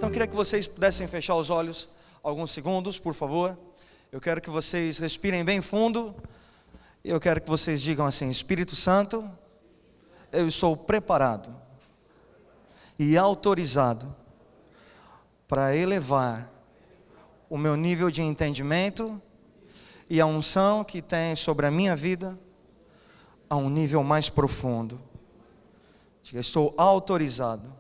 Então eu queria que vocês pudessem fechar os olhos alguns segundos, por favor. Eu quero que vocês respirem bem fundo. E eu quero que vocês digam assim: Espírito Santo, eu estou preparado e autorizado para elevar o meu nível de entendimento e a unção que tem sobre a minha vida a um nível mais profundo. Diga: estou autorizado.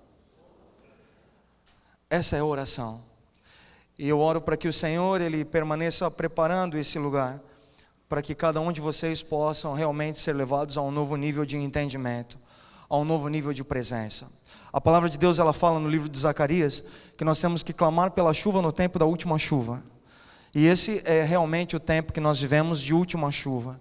Essa é a oração. E eu oro para que o Senhor, Ele permaneça preparando esse lugar, para que cada um de vocês possam realmente ser levados a um novo nível de entendimento, a um novo nível de presença. A palavra de Deus, ela fala no livro de Zacarias, que nós temos que clamar pela chuva no tempo da última chuva. E esse é realmente o tempo que nós vivemos de última chuva.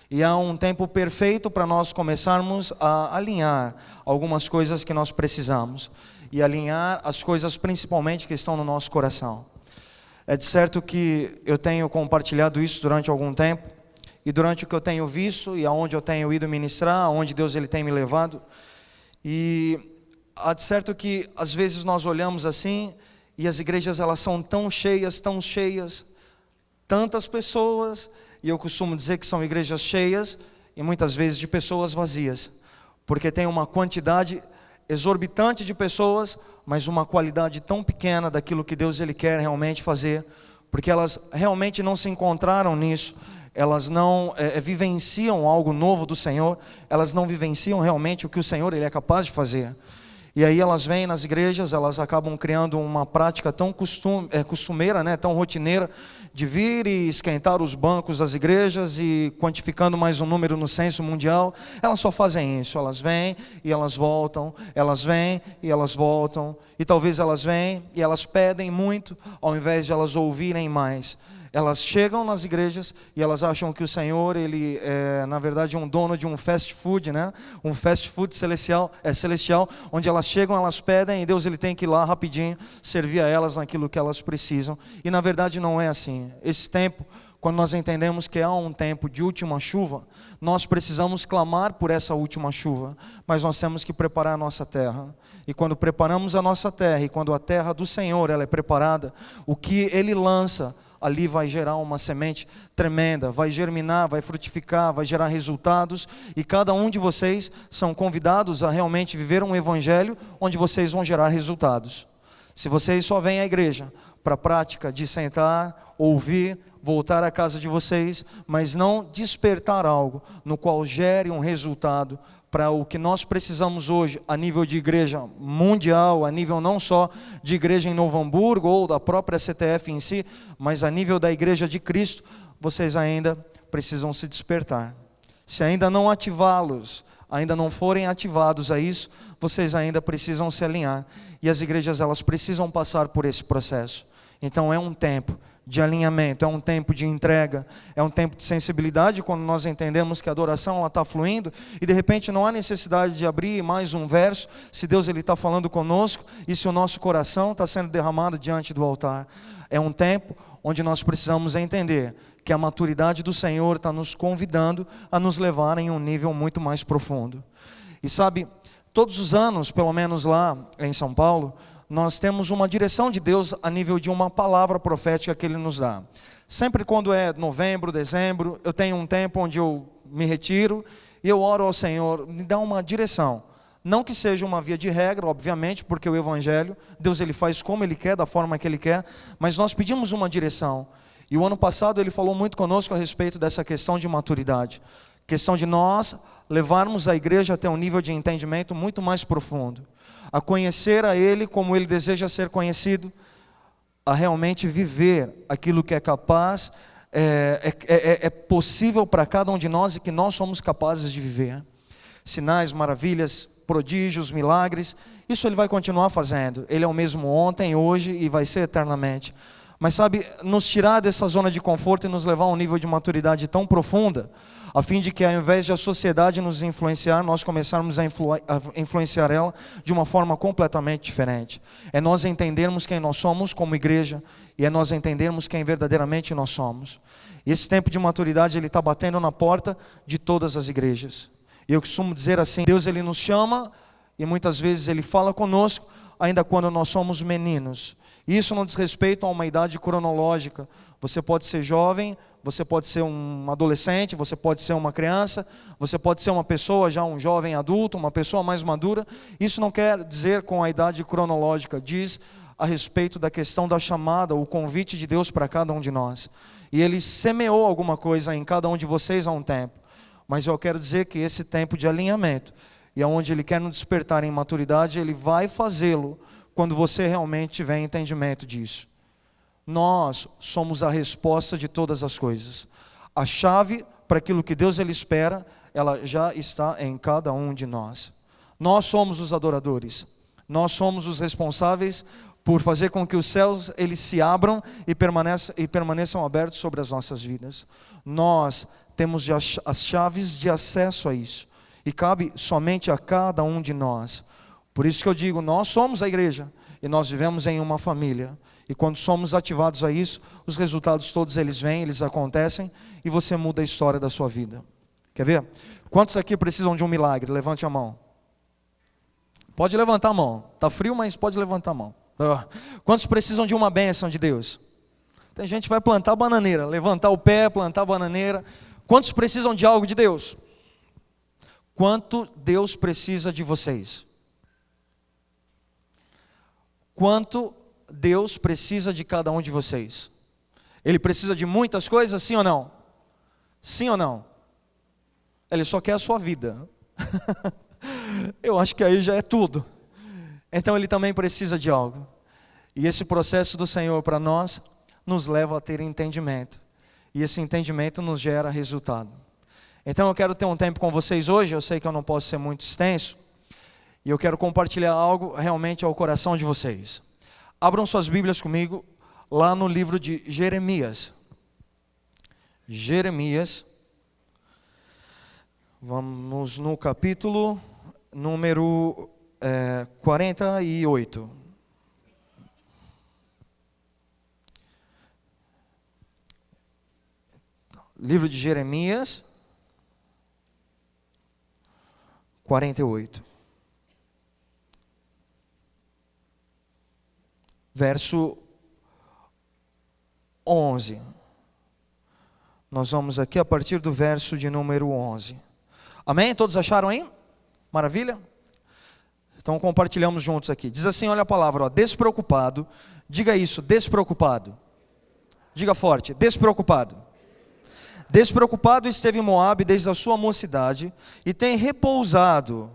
E é um tempo perfeito para nós começarmos a alinhar algumas coisas que nós precisamos. E alinhar as coisas principalmente que estão no nosso coração. É de certo que eu tenho compartilhado isso durante algum tempo. E durante o que eu tenho visto e aonde eu tenho ido ministrar, aonde Deus Ele tem me levado. E há de certo que às vezes nós olhamos assim e as igrejas elas são tão cheias, tantas pessoas. E eu costumo dizer que são igrejas cheias e muitas vezes de pessoas vazias. Porque tem uma quantidade exorbitante de pessoas, mas uma qualidade tão pequena daquilo que Deus Ele quer realmente fazer, porque elas realmente não se encontraram nisso, elas não vivenciam algo novo do Senhor, elas não vivenciam realmente o que o Senhor Ele é capaz de fazer. E aí elas vêm nas igrejas, elas acabam criando uma prática tão costumeira, tão rotineira, de vir e esquentar os bancos das igrejas e quantificando mais um número no censo mundial. Elas só fazem isso, elas vêm e elas voltam, elas vêm e elas voltam, e talvez elas vêm e elas pedem muito, ao invés de elas ouvirem mais. Elas chegam nas igrejas e elas acham que o Senhor, Ele é, na verdade, um dono de um fast food, um fast food celestial, onde elas chegam, elas pedem e Deus Ele tem que ir lá rapidinho, servir a elas naquilo que elas precisam. E na verdade não é assim. Esse tempo, quando nós entendemos que há um tempo de última chuva, nós precisamos clamar por essa última chuva, mas nós temos que preparar a nossa terra. E quando preparamos a nossa terra, e quando a terra do Senhor ela é preparada, o que Ele lança ali vai gerar uma semente tremenda, vai germinar, vai frutificar, vai gerar resultados. E cada um de vocês são convidados a realmente viver um evangelho onde vocês vão gerar resultados. Se vocês só vêm à igreja para a prática de sentar, ouvir, voltar à casa de vocês, mas não despertar algo no qual gere um resultado para o que nós precisamos hoje, a nível de igreja mundial, a nível não só de igreja em Novo Hamburgo ou da própria CTF em si, mas a nível da igreja de Cristo, vocês ainda precisam se despertar. Se ainda não ativá-los, ainda não forem ativados a isso, vocês ainda precisam se alinhar. E as igrejas elas precisam passar por esse processo. Então é um tempo de alinhamento, é um tempo de entrega, é um tempo de sensibilidade, quando nós entendemos que a adoração está fluindo, e de repente não há necessidade de abrir mais um verso, se Deus está falando conosco, e se o nosso coração está sendo derramado diante do altar. É um tempo onde nós precisamos entender que a maturidade do Senhor está nos convidando a nos levar em um nível muito mais profundo. E sabe, todos os anos, pelo menos lá em São Paulo, nós temos uma direção de Deus a nível de uma palavra profética que Ele nos dá. Sempre quando é novembro, dezembro, eu tenho um tempo onde eu me retiro e eu oro ao Senhor, me dá uma direção. Não que seja uma via de regra, obviamente, porque o Evangelho, Deus Ele faz como Ele quer, da forma que Ele quer, mas nós pedimos uma direção. E o ano passado Ele falou muito conosco a respeito dessa questão de maturidade. Questão de nós levarmos a igreja até um nível de entendimento muito mais profundo. A conhecer a Ele como Ele deseja ser conhecido, a realmente viver aquilo que é capaz, é possível para cada um de nós e que nós somos capazes de viver. Sinais, maravilhas, prodígios, milagres, isso Ele vai continuar fazendo. Ele é o mesmo ontem, hoje e vai ser eternamente. Mas sabe, nos tirar dessa zona de conforto e nos levar a um nível de maturidade tão profunda, a fim de que ao invés de a sociedade nos influenciar, nós começarmos a influenciar ela de uma forma completamente diferente. É nós entendermos quem nós somos como igreja, e é nós entendermos quem verdadeiramente nós somos. E esse tempo de maturidade, ele está batendo na porta de todas as igrejas. E eu costumo dizer assim, Deus Ele nos chama, e muitas vezes Ele fala conosco, ainda quando nós somos meninos. Isso não diz respeito a uma idade cronológica. Você pode ser jovem, você pode ser um adolescente, você pode ser uma criança, você pode ser uma pessoa já um jovem adulto, uma pessoa mais madura. Isso não quer dizer com a idade cronológica, diz a respeito da questão da chamada, o convite de Deus para cada um de nós. E Ele semeou alguma coisa em cada um de vocês há um tempo. Mas eu quero dizer que esse tempo de alinhamento, e aonde Ele quer nos despertar em maturidade, Ele vai fazê-lo quando você realmente tiver entendimento disso. Nós somos a resposta de todas as coisas. A chave para aquilo que Deus Ele espera, ela já está em cada um de nós. Nós somos os adoradores. Nós somos os responsáveis por fazer com que os céus eles se abram e permaneçam abertos sobre as nossas vidas. Nós temos as chaves de acesso a isso. E cabe somente a cada um de nós. Por isso que eu digo, nós somos a igreja. E nós vivemos em uma família. E quando somos ativados a isso, os resultados todos eles vêm, eles acontecem. E você muda a história da sua vida. Quer ver? Quantos aqui precisam de um milagre? Levante a mão. Pode levantar a mão. Está frio, mas pode levantar a mão. Quantos precisam de uma bênção de Deus? Tem gente que vai plantar bananeira. Levantar o pé, plantar bananeira. Quantos precisam de algo de Deus? Quanto Deus precisa de vocês? Quanto Deus precisa de cada um de vocês? Ele precisa de muitas coisas, sim ou não? Sim ou não? Ele só quer a sua vida. Eu acho que aí já é tudo. Então Ele também precisa de algo. E esse processo do Senhor para nós nos leva a ter entendimento. E esse entendimento nos gera resultado. Então eu quero ter um tempo com vocês hoje. Eu sei que eu não posso ser muito extenso. E eu quero compartilhar algo realmente ao coração de vocês. Abram suas Bíblias comigo lá no livro de Jeremias. Jeremias. Vamos no capítulo número 48. Livro de Jeremias 48. Verso 11. Nós vamos aqui a partir do verso de número 11. Amém? Todos acharam aí? Maravilha? Então compartilhamos juntos aqui. Diz assim, olha a palavra, ó, despreocupado. Diga isso, despreocupado. Diga forte, despreocupado. Despreocupado esteve Moabe desde a sua mocidade e tem repousado.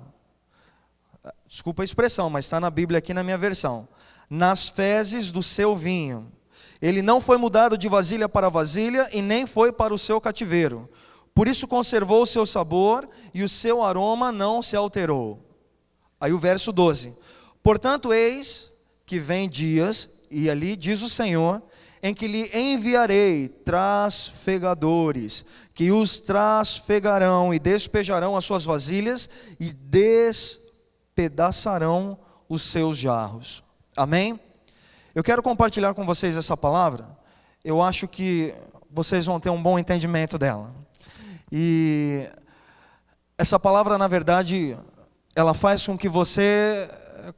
Desculpa a expressão, mas está na Bíblia aqui na minha versão. Nas fezes do seu vinho. Ele não foi mudado de vasilha para vasilha e nem foi para o seu cativeiro. Por isso conservou o seu sabor e o seu aroma não se alterou. Aí o verso 12. Portanto, eis que vem dias, e ali diz o Senhor, em que lhe enviarei trasfegadores, que os trasfegarão e despejarão as suas vasilhas e despedaçarão os seus jarros. Amém? Eu quero compartilhar com vocês essa palavra. Eu acho que vocês vão ter um bom entendimento dela. E essa palavra, na verdade, ela faz com que você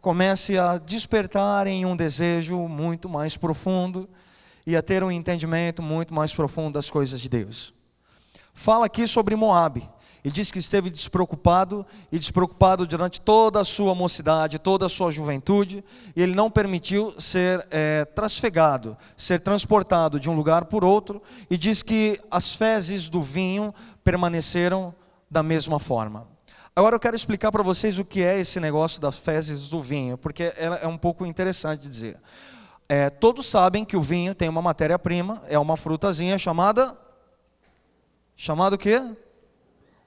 comece a despertar em um desejo muito mais profundo e a ter um entendimento muito mais profundo das coisas de Deus. Fala aqui sobre Moabe. E diz que esteve despreocupado durante toda a sua mocidade, toda a sua juventude, e ele não permitiu ser trasfegado, ser transportado de um lugar por outro, e diz que as fezes do vinho permaneceram da mesma forma. Agora eu quero explicar para vocês o que é esse negócio das fezes do vinho, porque é um pouco interessante de dizer. Todos sabem que o vinho tem uma matéria-prima, é uma frutazinha chamada o quê?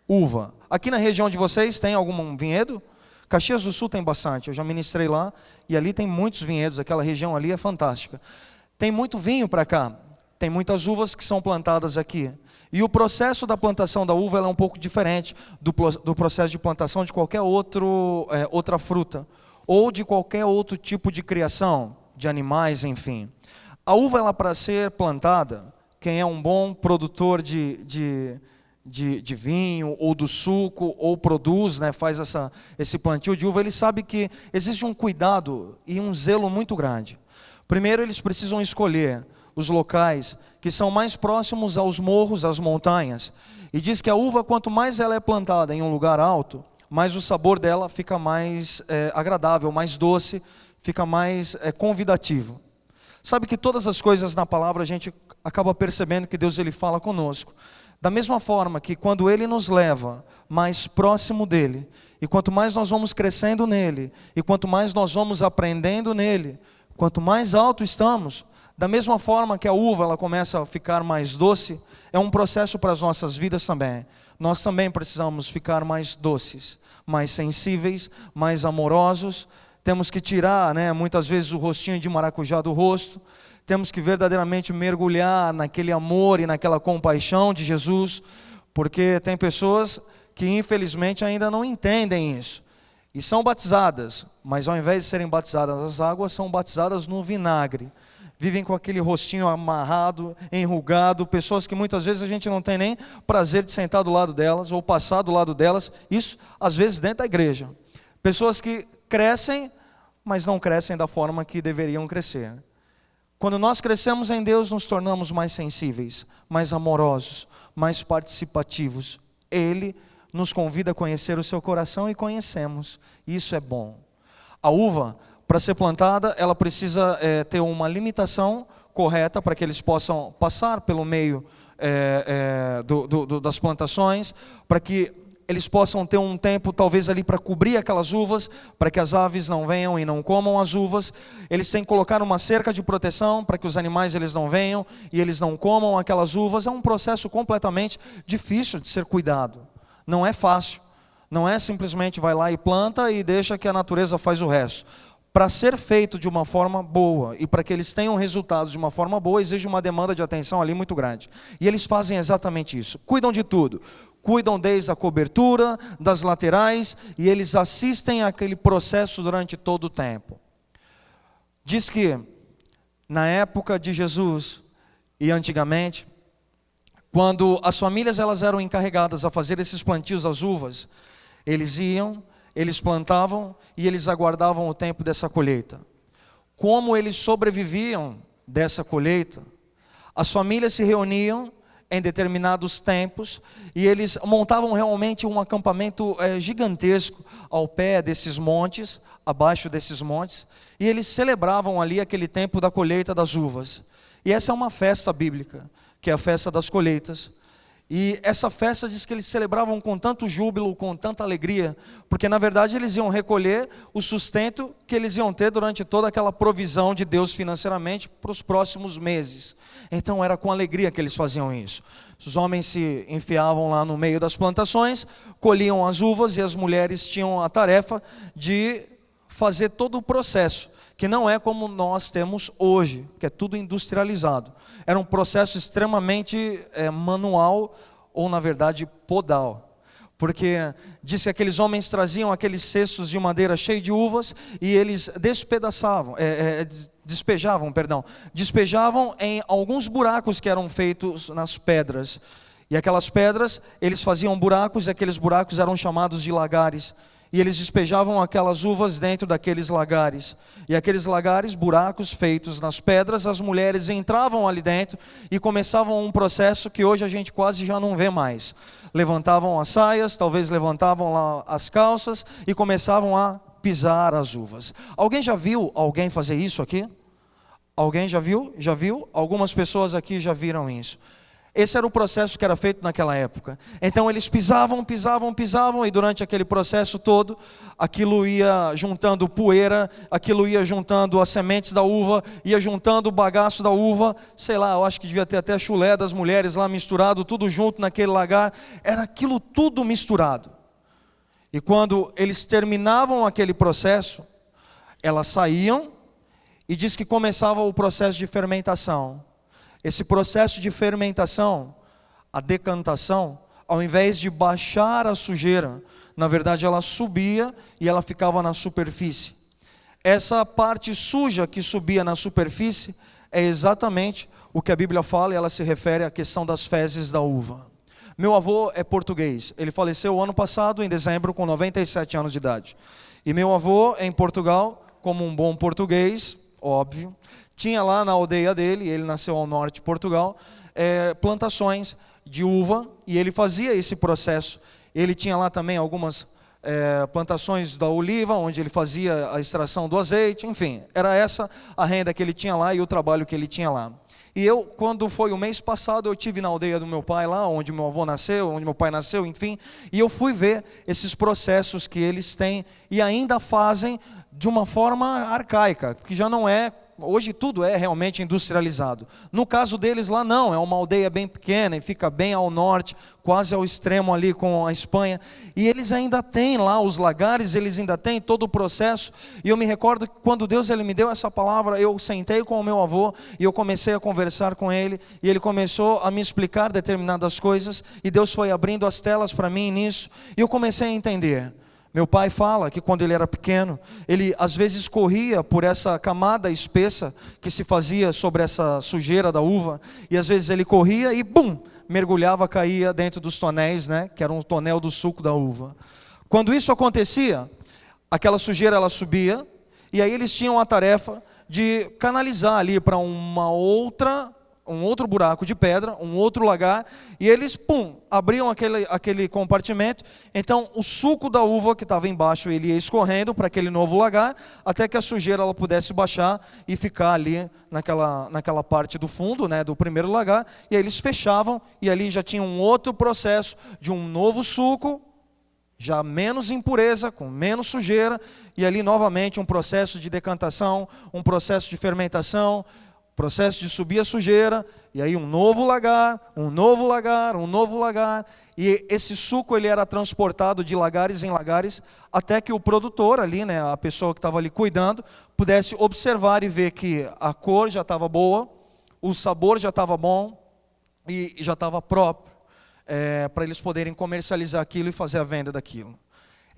Uva. Aqui na região de vocês tem algum vinhedo? Caxias do Sul tem bastante, eu já ministrei lá, e ali tem muitos vinhedos, aquela região ali é fantástica. Tem muito vinho para cá, tem muitas uvas que são plantadas aqui. E o processo da plantação da uva é um pouco diferente do processo de plantação de qualquer outra fruta, ou de qualquer outro tipo de criação, de animais, enfim. A uva, ela para ser plantada, quem é um bom produtor de de vinho, ou do suco, ou produz, né, faz esse plantio de uva, ele sabe que existe um cuidado e um zelo muito grande. Primeiro, eles precisam escolher os locais que são mais próximos aos morros, às montanhas. E diz que a uva, quanto mais ela é plantada em um lugar alto, mais o sabor dela fica mais agradável, mais doce, fica mais convidativo. Sabe que todas as coisas na palavra a gente acaba percebendo que Deus ele fala conosco. Da mesma forma que quando Ele nos leva mais próximo dEle, e quanto mais nós vamos crescendo nele, e quanto mais nós vamos aprendendo nele, quanto mais alto estamos, da mesma forma que a uva ela começa a ficar mais doce, é um processo para as nossas vidas também. Nós também precisamos ficar mais doces, mais sensíveis, mais amorosos. Temos que tirar, muitas vezes o rostinho de maracujá do rosto. Temos que verdadeiramente mergulhar naquele amor e naquela compaixão de Jesus, porque tem pessoas que infelizmente ainda não entendem isso. E são batizadas, mas ao invés de serem batizadas nas águas, são batizadas no vinagre. Vivem com aquele rostinho amarrado, enrugado, pessoas que muitas vezes a gente não tem nem prazer de sentar do lado delas, ou passar do lado delas, isso às vezes dentro da igreja. Pessoas que crescem, mas não crescem da forma que deveriam crescer. Quando nós crescemos em Deus, nos tornamos mais sensíveis, mais amorosos, mais participativos. Ele nos convida a conhecer o seu coração e conhecemos. Isso é bom. A uva, para ser plantada, ela precisa ter uma limitação correta para que eles possam passar pelo meio das plantações, para que eles possam ter um tempo talvez ali para cobrir aquelas uvas, para que as aves não venham e não comam as uvas. Eles têm que colocar uma cerca de proteção para que os animais eles não venham e eles não comam aquelas uvas. É um processo completamente difícil de ser cuidado. Não é fácil. Não é simplesmente vai lá e planta e deixa que a natureza faz o resto. Para ser feito de uma forma boa e para que eles tenham resultados de uma forma boa, exige uma demanda de atenção ali muito grande. E eles fazem exatamente isso. Cuidam de tudo. Cuidam desde a cobertura, das laterais, e eles assistem àquele processo durante todo o tempo. Diz que, na época de Jesus e antigamente, quando as famílias elas eram encarregadas a fazer esses plantios das uvas, eles iam, eles plantavam e eles aguardavam o tempo dessa colheita. Como eles sobreviviam dessa colheita, as famílias se reuniam em determinados tempos, e eles montavam realmente um acampamento gigantesco ao pé desses montes, abaixo desses montes, e eles celebravam ali aquele tempo da colheita das uvas. E essa é uma festa bíblica, que é a festa das colheitas. E essa festa diz que eles celebravam com tanto júbilo, com tanta alegria, porque na verdade eles iam recolher o sustento que eles iam ter durante toda aquela provisão de Deus financeiramente para os próximos meses. Então era com alegria que eles faziam isso. Os homens se enfiavam lá no meio das plantações, colhiam as uvas e as mulheres tinham a tarefa de fazer todo o processo, que não é como nós temos hoje, que é tudo industrializado. Era um processo extremamente manual, ou na verdade podal. Porque diz que aqueles homens traziam aqueles cestos de madeira cheios de uvas e eles despejavam em alguns buracos que eram feitos nas pedras. E aquelas pedras, eles faziam buracos e aqueles buracos eram chamados de lagares. E eles despejavam aquelas uvas dentro daqueles lagares. E aqueles lagares, buracos feitos nas pedras, as mulheres entravam ali dentro e começavam um processo que hoje a gente quase já não vê mais. Levantavam as saias, talvez levantavam lá as calças e começavam a pisar as uvas. Alguém já viu alguém fazer isso aqui? Alguém já viu? Já viu? Algumas pessoas aqui já viram isso. Esse era o processo que era feito naquela época. Então eles pisavam, e durante aquele processo todo, aquilo ia juntando poeira, aquilo ia juntando as sementes da uva, ia juntando o bagaço da uva, sei lá, eu acho que devia ter até chulé das mulheres lá misturado, tudo junto naquele lagar, era aquilo tudo misturado. E quando eles terminavam aquele processo, elas saíam, e diz que começava o processo de fermentação. Esse processo de fermentação, a decantação, ao invés de baixar a sujeira, na verdade ela subia e ela ficava na superfície. Essa parte suja que subia na superfície é exatamente o que a Bíblia fala, e ela se refere à questão das fezes da uva. Meu avô é português, ele faleceu ano passado, em dezembro, com 97 anos de idade. E meu avô, em Portugal, como um bom português, óbvio, tinha lá na aldeia dele, ele nasceu ao norte de Portugal, plantações de uva, e ele fazia esse processo. Ele tinha lá também algumas plantações da oliva, onde ele fazia a extração do azeite, enfim, era essa a renda que ele tinha lá e o trabalho que ele tinha lá. E eu, quando foi o mês passado, eu estive na aldeia do meu pai lá, onde meu avô nasceu, onde meu pai nasceu, enfim, e eu fui ver esses processos que eles têm e ainda fazem de uma forma arcaica, que já não é, hoje tudo é realmente industrializado. No caso deles lá não, é uma aldeia bem pequena e fica bem ao norte, quase ao extremo ali com a Espanha, e eles ainda têm lá os lagares, eles ainda têm todo o processo. E eu me recordo que quando Deus ele me deu essa palavra, eu sentei com o meu avô e eu comecei a conversar com ele, e ele começou a me explicar determinadas coisas, e Deus foi abrindo as telas para mim nisso, e eu comecei a entender. Meu pai fala que quando ele era pequeno, ele às vezes corria por essa camada espessa que se fazia sobre essa sujeira da uva, e às vezes ele corria e bum, mergulhava, caía dentro dos tonéis, né, que era um tonel do suco da uva. Quando isso acontecia, aquela sujeira ela subia, e aí eles tinham a tarefa de canalizar ali para um outro buraco de pedra, um outro lagar, e eles, abriam aquele compartimento. Então o suco da uva que estava embaixo, ele ia escorrendo para aquele novo lagar, até que a sujeira ela pudesse baixar e ficar ali naquela parte do fundo, né, do primeiro lagar, e aí eles fechavam, e ali já tinha um outro processo de um novo suco, já menos impureza, com menos sujeira, e ali novamente um processo de decantação, um processo de fermentação, processo de subir a sujeira, e aí um novo lagar, um novo lagar, um novo lagar, e esse suco ele era transportado de lagares em lagares, até que o produtor ali, né, a pessoa que estava ali cuidando, pudesse observar e ver que a cor já estava boa, o sabor já estava bom, e já estava próprio, para eles poderem comercializar aquilo e fazer a venda daquilo.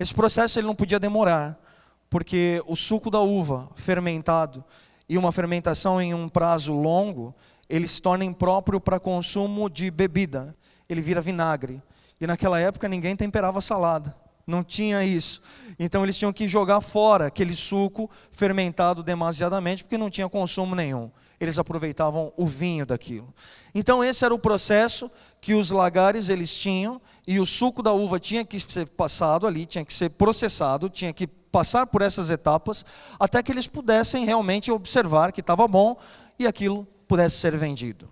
Esse processo ele não podia demorar, porque o suco da uva fermentado, e uma fermentação em um prazo longo, ele se torna impróprio para consumo de bebida, ele vira vinagre. E naquela época ninguém temperava salada, não tinha isso. Então eles tinham que jogar fora aquele suco fermentado demasiadamente, porque não tinha consumo nenhum. Eles aproveitavam o vinho daquilo. Então esse era o processo que os lagares eles tinham, e o suco da uva tinha que ser passado ali, tinha que ser processado, tinha que passar por essas etapas, até que eles pudessem realmente observar que estava bom e aquilo pudesse ser vendido.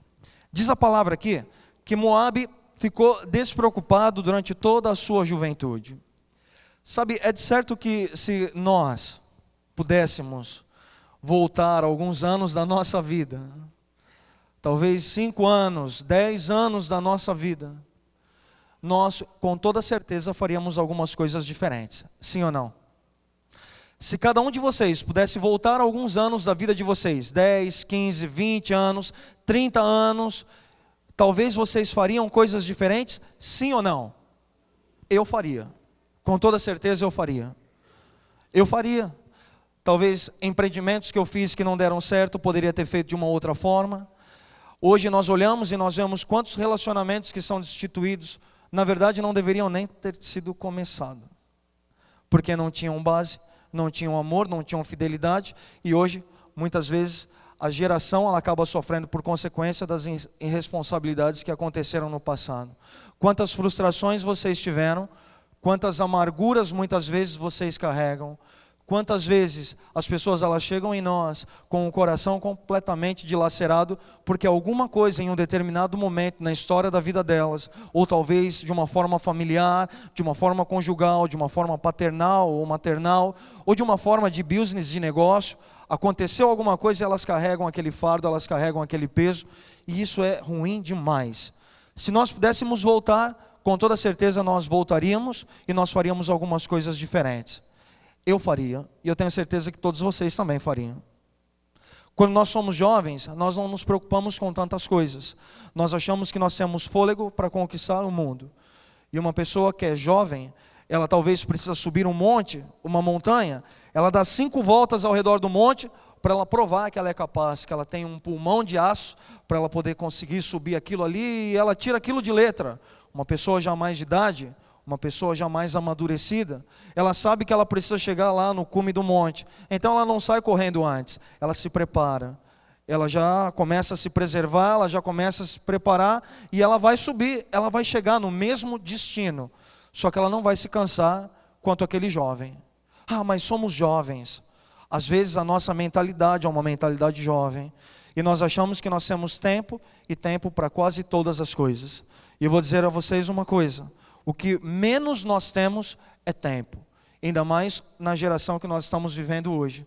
Diz a palavra aqui que Moabe ficou despreocupado durante toda a sua juventude. Sabe, é de certo que se nós pudéssemos voltar alguns anos da nossa vida, talvez 5 anos, 10 anos da nossa vida, nós com toda certeza faríamos algumas coisas diferentes, sim ou não? Se cada um de vocês pudesse voltar alguns anos da vida de vocês, 10, 15, 20 anos, 30 anos, talvez vocês fariam coisas diferentes, sim ou não? Eu faria, com toda certeza eu faria. Eu faria. Talvez empreendimentos que eu fiz que não deram certo, poderia ter feito de uma outra forma. Hoje nós olhamos e nós vemos quantos relacionamentos que são destituídos, na verdade não deveriam nem ter sido começado, porque não tinham base, não tinham amor, não tinham fidelidade, e hoje, muitas vezes, a geração ela acaba sofrendo por consequência das irresponsabilidades que aconteceram no passado. Quantas frustrações vocês tiveram, quantas amarguras muitas vezes vocês carregam, quantas vezes as pessoas elas chegam em nós com o coração completamente dilacerado, porque alguma coisa em um determinado momento na história da vida delas, ou talvez de uma forma familiar, de uma forma conjugal, de uma forma paternal ou maternal, ou de uma forma de business, de negócio, aconteceu alguma coisa e elas carregam aquele fardo, elas carregam aquele peso, e isso é ruim demais. Se nós pudéssemos voltar, com toda certeza nós voltaríamos e nós faríamos algumas coisas diferentes. Eu faria, e eu tenho certeza que todos vocês também fariam. Quando nós somos jovens, nós não nos preocupamos com tantas coisas. Nós achamos que nós temos fôlego para conquistar o mundo. E uma pessoa que é jovem, ela talvez precisa subir um monte, uma montanha, ela dá 5 voltas ao redor do monte, para ela provar que ela é capaz, que ela tem um pulmão de aço, para ela poder conseguir subir aquilo ali, e ela tira aquilo de letra. uma pessoa já mais de idade, uma pessoa já mais amadurecida, ela sabe que ela precisa chegar lá no cume do monte. Então ela não sai correndo antes, ela se prepara. Ela já começa a se preservar, ela já começa a se preparar e ela vai subir, ela vai chegar no mesmo destino. Só que ela não vai se cansar quanto aquele jovem. Ah, mas somos jovens. Às vezes a nossa mentalidade é uma mentalidade jovem. E nós achamos que nós temos tempo e tempo para quase todas as coisas. E eu vou dizer a vocês uma coisa. O que menos nós temos é tempo. Ainda mais na geração que nós estamos vivendo hoje.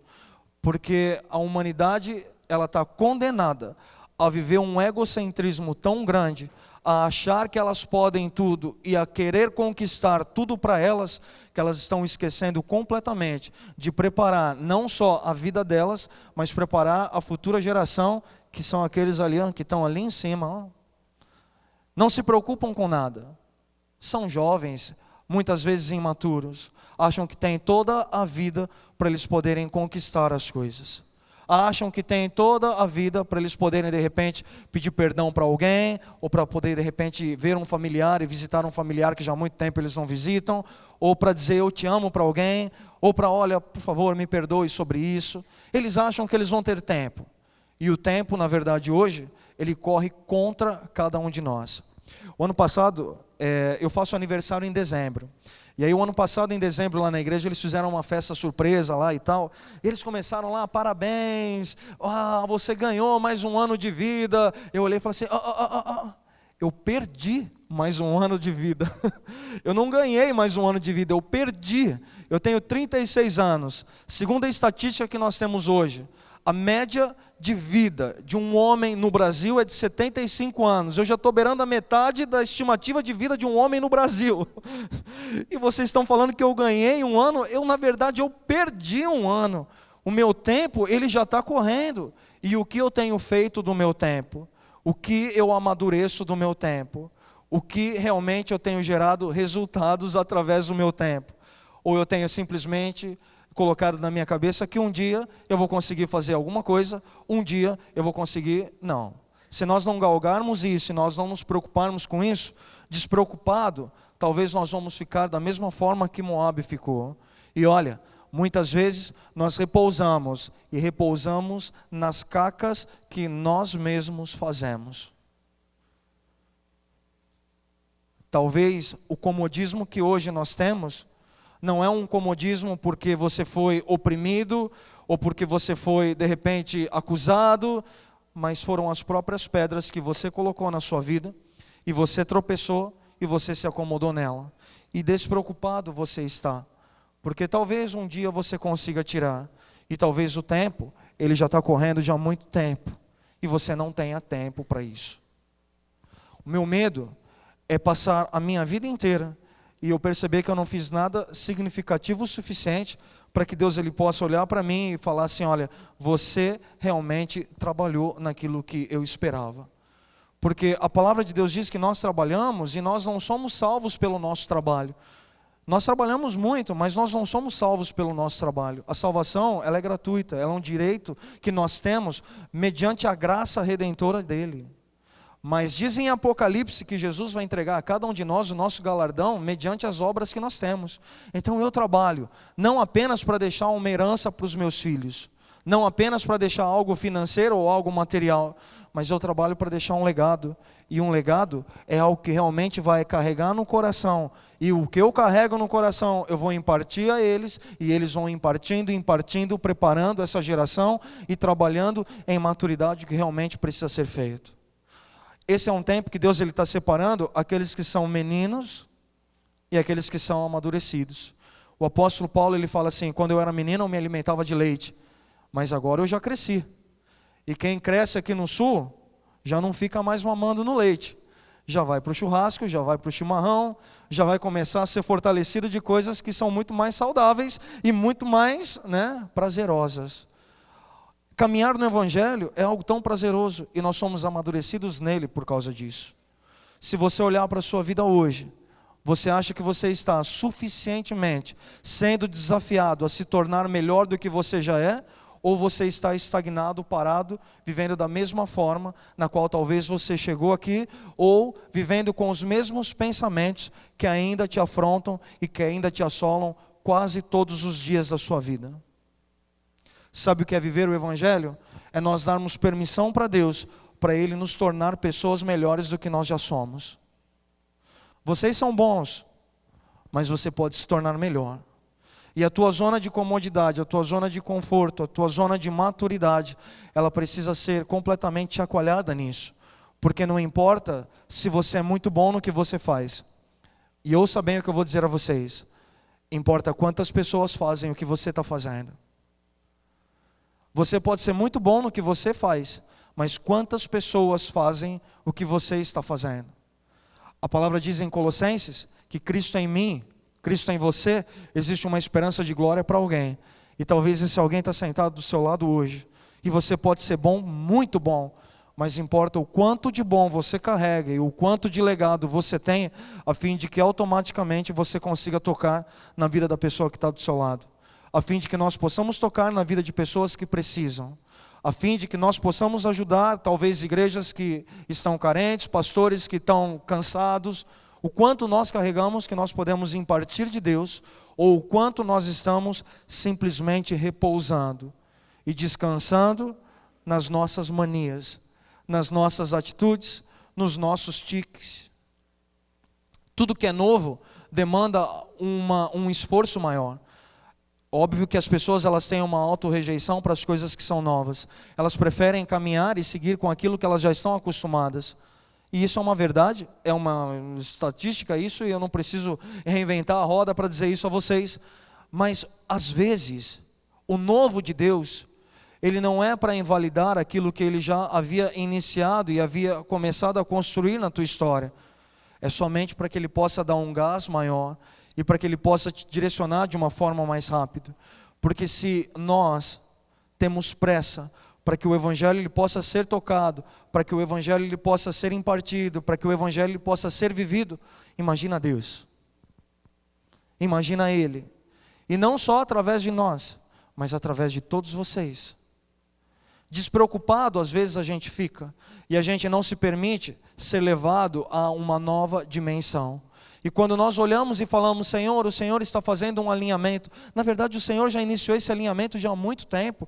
Porque a humanidade, ela está condenada a viver um egocentrismo tão grande, a achar que elas podem tudo e a querer conquistar tudo para elas, que elas estão esquecendo completamente de preparar não só a vida delas, mas preparar a futura geração, que são aqueles ali, que estão ali em cima. Não se preocupam com nada. São jovens, muitas vezes imaturos, acham que têm toda a vida para eles poderem conquistar as coisas. Acham que têm toda a vida para eles poderem de repente pedir perdão para alguém, ou para poder de repente ver um familiar e visitar um familiar que já há muito tempo eles não visitam, ou para dizer eu te amo para alguém, ou para olha, por favor, me perdoe sobre isso. Eles acham que eles vão ter tempo. E o tempo, na verdade, hoje, ele corre contra cada um de nós. O ano passado, eu faço aniversário em dezembro. E aí o ano passado, em dezembro, lá na igreja, eles fizeram uma festa surpresa lá e tal. E eles começaram lá, parabéns, você ganhou mais um ano de vida. Eu olhei e falei assim, eu perdi mais um ano de vida. Eu não ganhei mais um ano de vida, eu perdi. Eu tenho 36 anos. Segundo a estatística que nós temos hoje, a média de vida de um homem no Brasil é de 75 anos. Eu já estou beirando a metade da estimativa de vida de um homem no Brasil. E vocês estão falando que eu ganhei um ano? Na verdade, eu perdi um ano. O meu tempo, ele já está correndo. E o que eu tenho feito do meu tempo? O que eu amadureço do meu tempo? O que realmente eu tenho gerado resultados através do meu tempo? Ou eu tenho simplesmente colocado na minha cabeça que um dia eu vou conseguir fazer alguma coisa, um dia eu vou conseguir, não. Se nós não galgarmos isso, se nós não nos preocuparmos com isso, despreocupado, talvez nós vamos ficar da mesma forma que Moabe ficou. E olha, muitas vezes nós repousamos, e repousamos nas cacas que nós mesmos fazemos. Talvez o comodismo que hoje nós temos, não é um comodismo porque você foi oprimido, ou porque você foi, de repente, acusado, mas foram as próprias pedras que você colocou na sua vida, e você tropeçou, e você se acomodou nela. E despreocupado você está, porque talvez um dia você consiga tirar, e talvez o tempo, ele já está correndo já há muito tempo, e você não tenha tempo para isso. O meu medo é passar a minha vida inteira, e eu perceber que eu não fiz nada significativo o suficiente para que Deus ele possa olhar para mim e falar assim, olha, você realmente trabalhou naquilo que eu esperava. Porque a palavra de Deus diz que nós trabalhamos e nós não somos salvos pelo nosso trabalho. Nós trabalhamos muito, mas nós não somos salvos pelo nosso trabalho. A salvação, ela é gratuita, ela é um direito que nós temos mediante a graça redentora dele. Mas diz em Apocalipse que Jesus vai entregar a cada um de nós o nosso galardão mediante as obras que nós temos. Então eu trabalho, não apenas para deixar uma herança para os meus filhos, não apenas para deixar algo financeiro ou algo material, mas eu trabalho para deixar um legado. E um legado é algo que realmente vai carregar no coração. E o que eu carrego no coração, eu vou impartir a eles, e eles vão impartindo, preparando essa geração e trabalhando em maturidade que realmente precisa ser feito. Esse é um tempo que Deus está separando aqueles que são meninos e aqueles que são amadurecidos. O apóstolo Paulo ele fala assim, quando eu era menino eu me alimentava de leite, mas agora eu já cresci. E quem cresce aqui no sul, já não fica mais mamando no leite. Já vai para o churrasco, já vai para o chimarrão, já vai começar a ser fortalecido de coisas que são muito mais saudáveis e muito mais prazerosas. Caminhar no Evangelho é algo tão prazeroso e nós somos amadurecidos nele por causa disso. Se você olhar para a sua vida hoje, você acha que você está suficientemente sendo desafiado a se tornar melhor do que você já é? ou você está estagnado, parado, vivendo da mesma forma na qual talvez você chegou aqui, ou vivendo com os mesmos pensamentos que ainda te afrontam e que ainda te assolam quase todos os dias da sua vida. Sabe o que é viver o Evangelho? É nós darmos permissão para Deus, para Ele nos tornar pessoas melhores do que nós já somos. Vocês são bons, mas você pode se tornar melhor. E a tua zona de comodidade, a tua zona de conforto, a tua zona de maturidade, ela precisa ser completamente chacoalhada nisso. Porque não importa se você é muito bom no que você faz. E ouça bem o que eu vou dizer a vocês. Importa quantas pessoas fazem o que você está fazendo. Você pode ser muito bom no que você faz, mas quantas pessoas fazem o que você está fazendo? A palavra diz em Colossenses que Cristo em mim, Cristo em você, existe uma esperança de glória para alguém. E talvez esse alguém está sentado do seu lado hoje. E você pode ser bom, muito bom. Mas importa o quanto de bom você carrega e o quanto de legado você tem, a fim de que automaticamente você consiga tocar na vida da pessoa que está do seu lado. A fim de que nós possamos tocar na vida de pessoas que precisam. A fim de que nós possamos ajudar, talvez, igrejas que estão carentes, pastores que estão cansados. O quanto nós carregamos que nós podemos impartir de Deus, ou o quanto nós estamos simplesmente repousando e descansando nas nossas manias, nas nossas atitudes, nos nossos tiques. Tudo que é novo demanda um esforço maior. Óbvio que as pessoas elas têm uma auto-rejeição para as coisas que são novas. Elas preferem caminhar e seguir com aquilo que elas já estão acostumadas. E isso é uma verdade, é uma estatística isso, e eu não preciso reinventar a roda para dizer isso a vocês. Mas, às vezes, o novo de Deus, ele não é para invalidar aquilo que ele já havia iniciado e havia começado a construir na tua história. É somente para que ele possa dar um gás maior e para que ele possa te direcionar de uma forma mais rápida. Porque se nós temos pressa para que o Evangelho ele possa ser tocado, para que o Evangelho ele possa ser impartido, para que o Evangelho ele possa ser vivido, imagina Deus. Imagina Ele. E não só através de nós, mas através de todos vocês. Despreocupado às vezes a gente fica, e a gente não se permite ser levado a uma nova dimensão. E quando nós olhamos e falamos, Senhor, o Senhor está fazendo um alinhamento. Na verdade o Senhor já iniciou esse alinhamento já há muito tempo.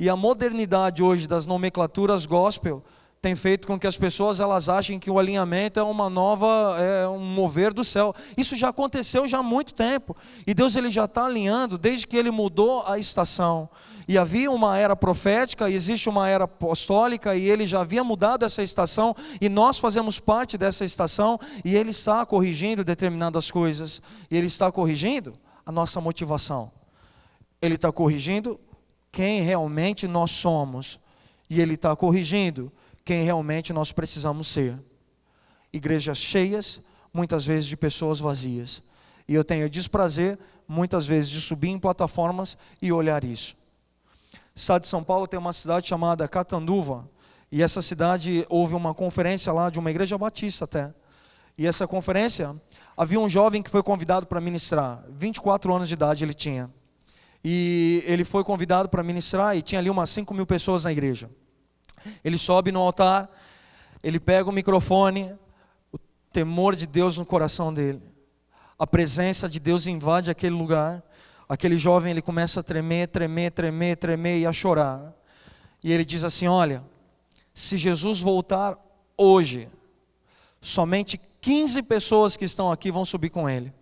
E a modernidade hoje das nomenclaturas gospel tem feito com que as pessoas elas achem que o alinhamento é uma nova, um mover do céu. Isso já aconteceu já há muito tempo. E Deus ele já está alinhando desde que Ele mudou a estação. E havia uma era profética, e existe uma era apostólica, e Ele já havia mudado essa estação, e nós fazemos parte dessa estação, e Ele está corrigindo determinadas coisas. E Ele está corrigindo a nossa motivação. Ele está corrigindo quem realmente nós somos. E Ele está corrigindo quem realmente nós precisamos ser. Igrejas cheias, muitas vezes de pessoas vazias. E eu tenho desprazer, muitas vezes, de subir em plataformas e olhar isso. O estado de São Paulo tem uma cidade chamada Catanduva. E essa cidade, houve uma conferência lá, de uma igreja batista até. E essa conferência, havia um jovem que foi convidado para ministrar. 24 anos de idade ele tinha. E ele foi convidado para ministrar e tinha ali umas 5.000 pessoas na igreja. Ele sobe no altar, ele pega o microfone, o temor de Deus no coração dele. A presença de Deus invade aquele lugar. Aquele jovem ele começa a tremer e a chorar. E ele diz assim, olha, se Jesus voltar hoje, somente 15 pessoas que estão aqui vão subir com ele.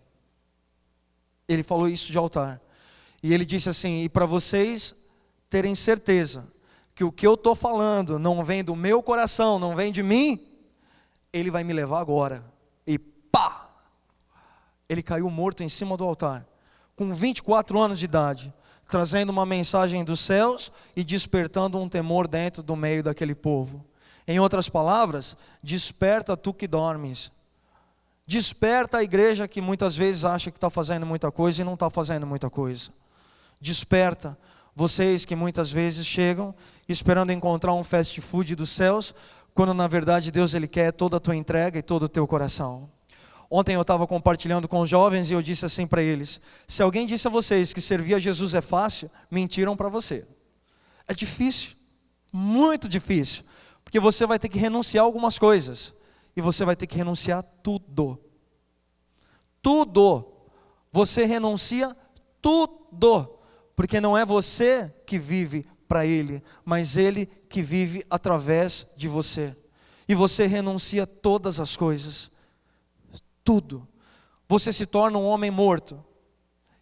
Ele falou isso de altar. E ele disse assim, e para vocês terem certeza que o que eu estou falando não vem do meu coração, não vem de mim, Ele vai me levar agora. E pá! Ele caiu morto em cima do altar, com 24 anos de idade, trazendo uma mensagem dos céus e despertando um temor dentro do meio daquele povo. Em outras palavras, desperta tu que dormes. Desperta a igreja que muitas vezes acha que está fazendo muita coisa e não está fazendo muita coisa. Desperta vocês que muitas vezes chegam esperando encontrar um fast food dos céus, quando na verdade Deus ele quer toda a tua entrega e todo o teu coração. Ontem eu estava compartilhando com os jovens e eu disse assim para eles, se alguém disse a vocês que servir a Jesus é fácil, mentiram para você. É difícil, muito difícil, porque você vai ter que renunciar a algumas coisas, e você vai ter que renunciar tudo. Tudo. Você renuncia tudo, porque não é você que vive para Ele, mas Ele que vive através de você. E você renuncia todas as coisas, tudo. Você se torna um homem morto,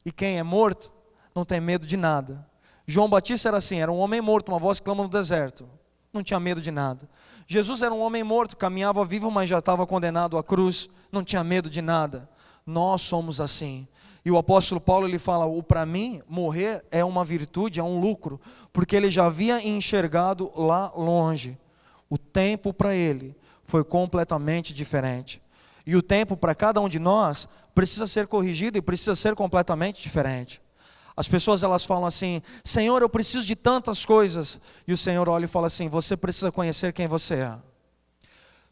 e quem é morto não tem medo de nada. João Batista era assim, era um homem morto, uma voz que clama no deserto, não tinha medo de nada. Jesus era um homem morto, caminhava vivo, mas já estava condenado à cruz, não tinha medo de nada. Nós somos assim. E o apóstolo Paulo, ele fala, para mim, morrer é uma virtude, é um lucro, porque ele já havia enxergado lá longe. O tempo para ele foi completamente diferente. E o tempo para cada um de nós precisa ser corrigido e precisa ser completamente diferente. As pessoas, elas falam assim, Senhor, eu preciso de tantas coisas. E o Senhor olha e fala assim, você precisa conhecer quem você é.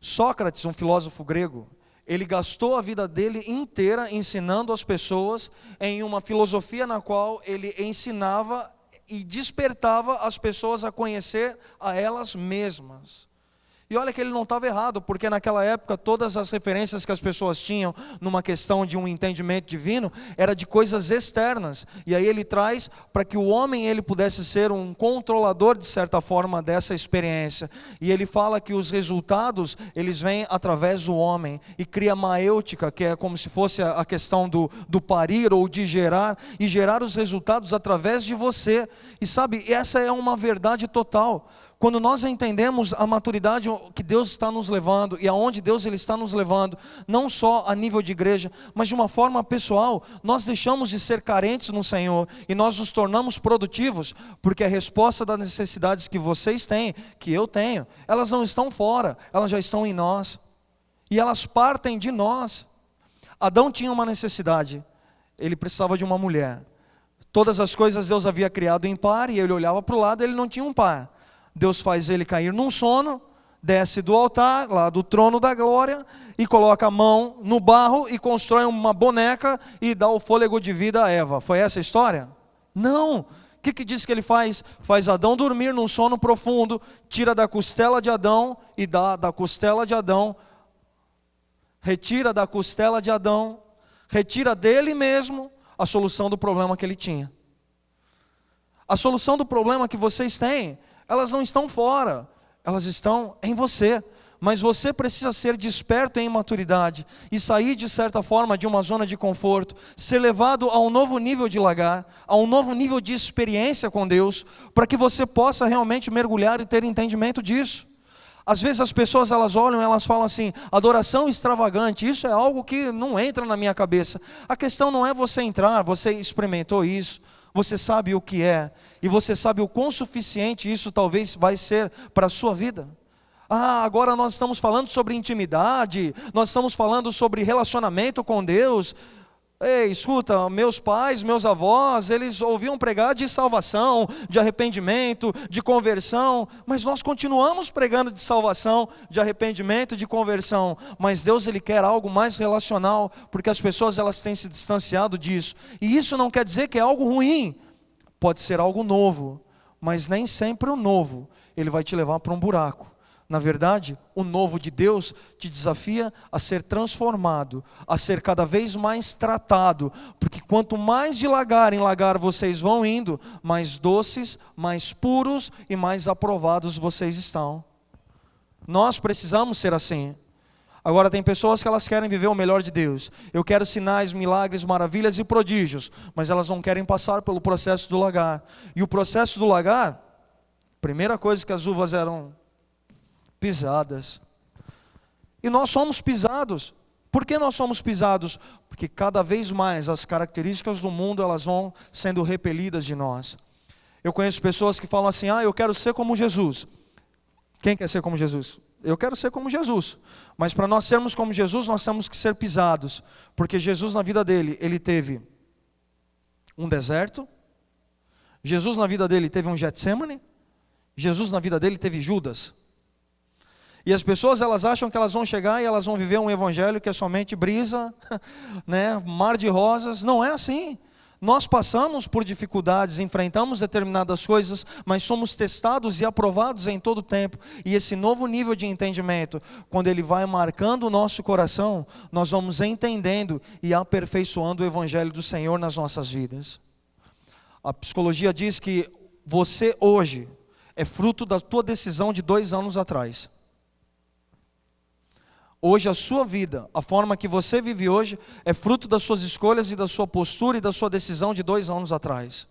Sócrates, um filósofo grego, ele gastou a vida dele inteira ensinando as pessoas em uma filosofia na qual ele ensinava e despertava as pessoas a conhecer a elas mesmas. E olha que ele não estava errado, porque naquela época todas as referências que as pessoas tinham numa questão de um entendimento divino, era de coisas externas. E aí ele traz para que o homem ele pudesse ser um controlador de certa forma dessa experiência. E ele fala que os resultados, eles vêm através do homem. E cria maêutica, que é como se fosse a questão do parir ou de gerar, e gerar os resultados através de você. E sabe, essa é uma verdade total. Quando nós entendemos a maturidade que Deus está nos levando e aonde Deus ele está nos levando, não só a nível de igreja, mas de uma forma pessoal, nós deixamos de ser carentes no Senhor e nós nos tornamos produtivos, porque a resposta das necessidades que vocês têm, que eu tenho, elas não estão fora, elas já estão em nós e elas partem de nós. Adão tinha uma necessidade, ele precisava de uma mulher. Todas as coisas Deus havia criado em par e ele olhava para o lado e ele não tinha um par. Deus faz ele cair num sono, desce do altar, lá do trono da glória, e coloca a mão no barro e constrói uma boneca e dá o fôlego de vida a Eva. Foi essa a história? Não! O que diz que ele faz? Faz Adão dormir num sono profundo, tira da costela de Adão e dá da costela de Adão, retira da costela de Adão, retira dele mesmo a solução do problema que ele tinha. A solução do problema que vocês têm, elas não estão fora, elas estão em você. Mas você precisa ser desperto em maturidade e sair de certa forma de uma zona de conforto, ser levado a um novo nível de lagar, a um novo nível de experiência com Deus, para que você possa realmente mergulhar e ter entendimento disso. Às vezes as pessoas elas olham e elas falam assim, adoração extravagante, isso é algo que não entra na minha cabeça. A questão não é você entrar, você experimentou isso, você sabe o que é, e você sabe o quão suficiente isso talvez vai ser para a sua vida. Agora nós estamos falando sobre intimidade, nós estamos falando sobre relacionamento com Deus. Ei, escuta, meus pais, meus avós, eles ouviam pregar de salvação, de arrependimento, de conversão, mas nós continuamos pregando de salvação, de arrependimento, de conversão, mas Deus ele quer algo mais relacional, porque as pessoas elas têm se distanciado disso, e isso não quer dizer que é algo ruim, pode ser algo novo, mas nem sempre o novo, ele vai te levar para um buraco. Na verdade, o novo de Deus te desafia a ser transformado, a ser cada vez mais tratado, porque quanto mais de lagar em lagar vocês vão indo, mais doces, mais puros e mais aprovados vocês estão. Nós precisamos ser assim. Agora tem pessoas que elas querem viver o melhor de Deus. Eu quero sinais, milagres, maravilhas e prodígios, mas elas não querem passar pelo processo do lagar. E o processo do lagar, primeira coisa que as uvas eram pisadas. E nós somos pisados. Por que nós somos pisados? Porque cada vez mais as características do mundo elas vão sendo repelidas de nós. Eu conheço pessoas que falam assim, eu quero ser como Jesus. Quem quer ser como Jesus? Eu quero ser como Jesus. Mas para nós sermos como Jesus, nós temos que ser pisados. Porque Jesus na vida dele, ele teve um deserto. Jesus na vida dele teve um Getsêmani. Jesus na vida dele teve Judas. E as pessoas elas acham que elas vão chegar e elas vão viver um evangelho que é somente brisa, né, mar de rosas. Não é assim. Nós passamos por dificuldades, enfrentamos determinadas coisas, mas somos testados e aprovados em todo tempo. E esse novo nível de entendimento, quando ele vai marcando o nosso coração, nós vamos entendendo e aperfeiçoando o Evangelho do Senhor nas nossas vidas. A psicologia diz que você hoje é fruto da tua decisão de 2 anos atrás. Hoje a sua vida, a forma que você vive hoje, é fruto das suas escolhas e da sua postura e da sua decisão de 2 anos atrás.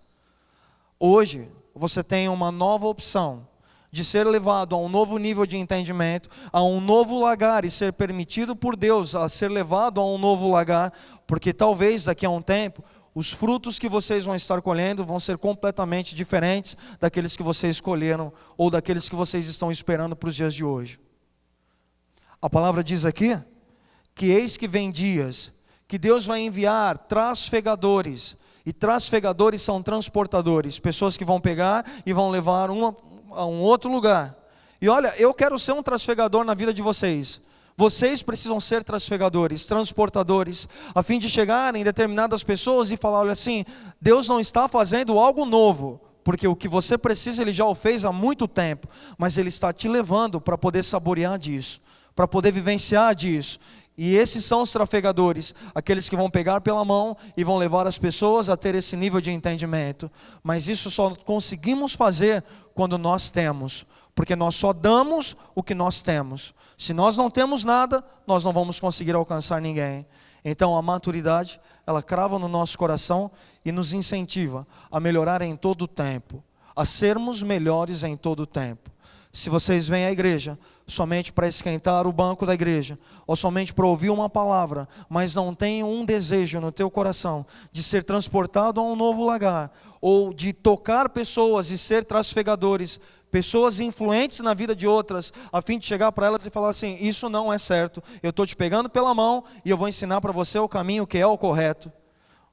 Hoje você tem uma nova opção de ser levado a um novo nível de entendimento, a um novo lagar, e ser permitido por Deus a ser levado a um novo lagar, porque talvez daqui a um tempo os frutos que vocês vão estar colhendo vão ser completamente diferentes daqueles que vocês escolheram ou daqueles que vocês estão esperando para os dias de hoje. A palavra diz aqui que eis que vem dias que Deus vai enviar trasfegadores, e trasfegadores são transportadores, pessoas que vão pegar e vão levar a um outro lugar. E olha, eu quero ser um trasfegador na vida de vocês. Vocês precisam ser trasfegadores, transportadores, a fim de chegar em determinadas pessoas e falar, olha assim, Deus não está fazendo algo novo, porque o que você precisa Ele já o fez há muito tempo, mas Ele está te levando para poder saborear disso, para poder vivenciar disso. E esses são os trafegadores, aqueles que vão pegar pela mão e vão levar as pessoas a ter esse nível de entendimento. Mas isso só conseguimos fazer quando nós temos, porque nós só damos o que nós temos. Se nós não temos nada, nós não vamos conseguir alcançar ninguém. Então a maturidade, ela crava no nosso coração e nos incentiva a melhorar em todo o tempo, a sermos melhores em todo o tempo. Se vocês vêm à igreja somente para esquentar o banco da igreja, ou somente para ouvir uma palavra, mas não tem um desejo no teu coração de ser transportado a um novo lugar, ou de tocar pessoas e ser trasfegadores, pessoas influentes na vida de outras, a fim de chegar para elas e falar assim, isso não é certo, eu estou te pegando pela mão e eu vou ensinar para você o caminho que é o correto.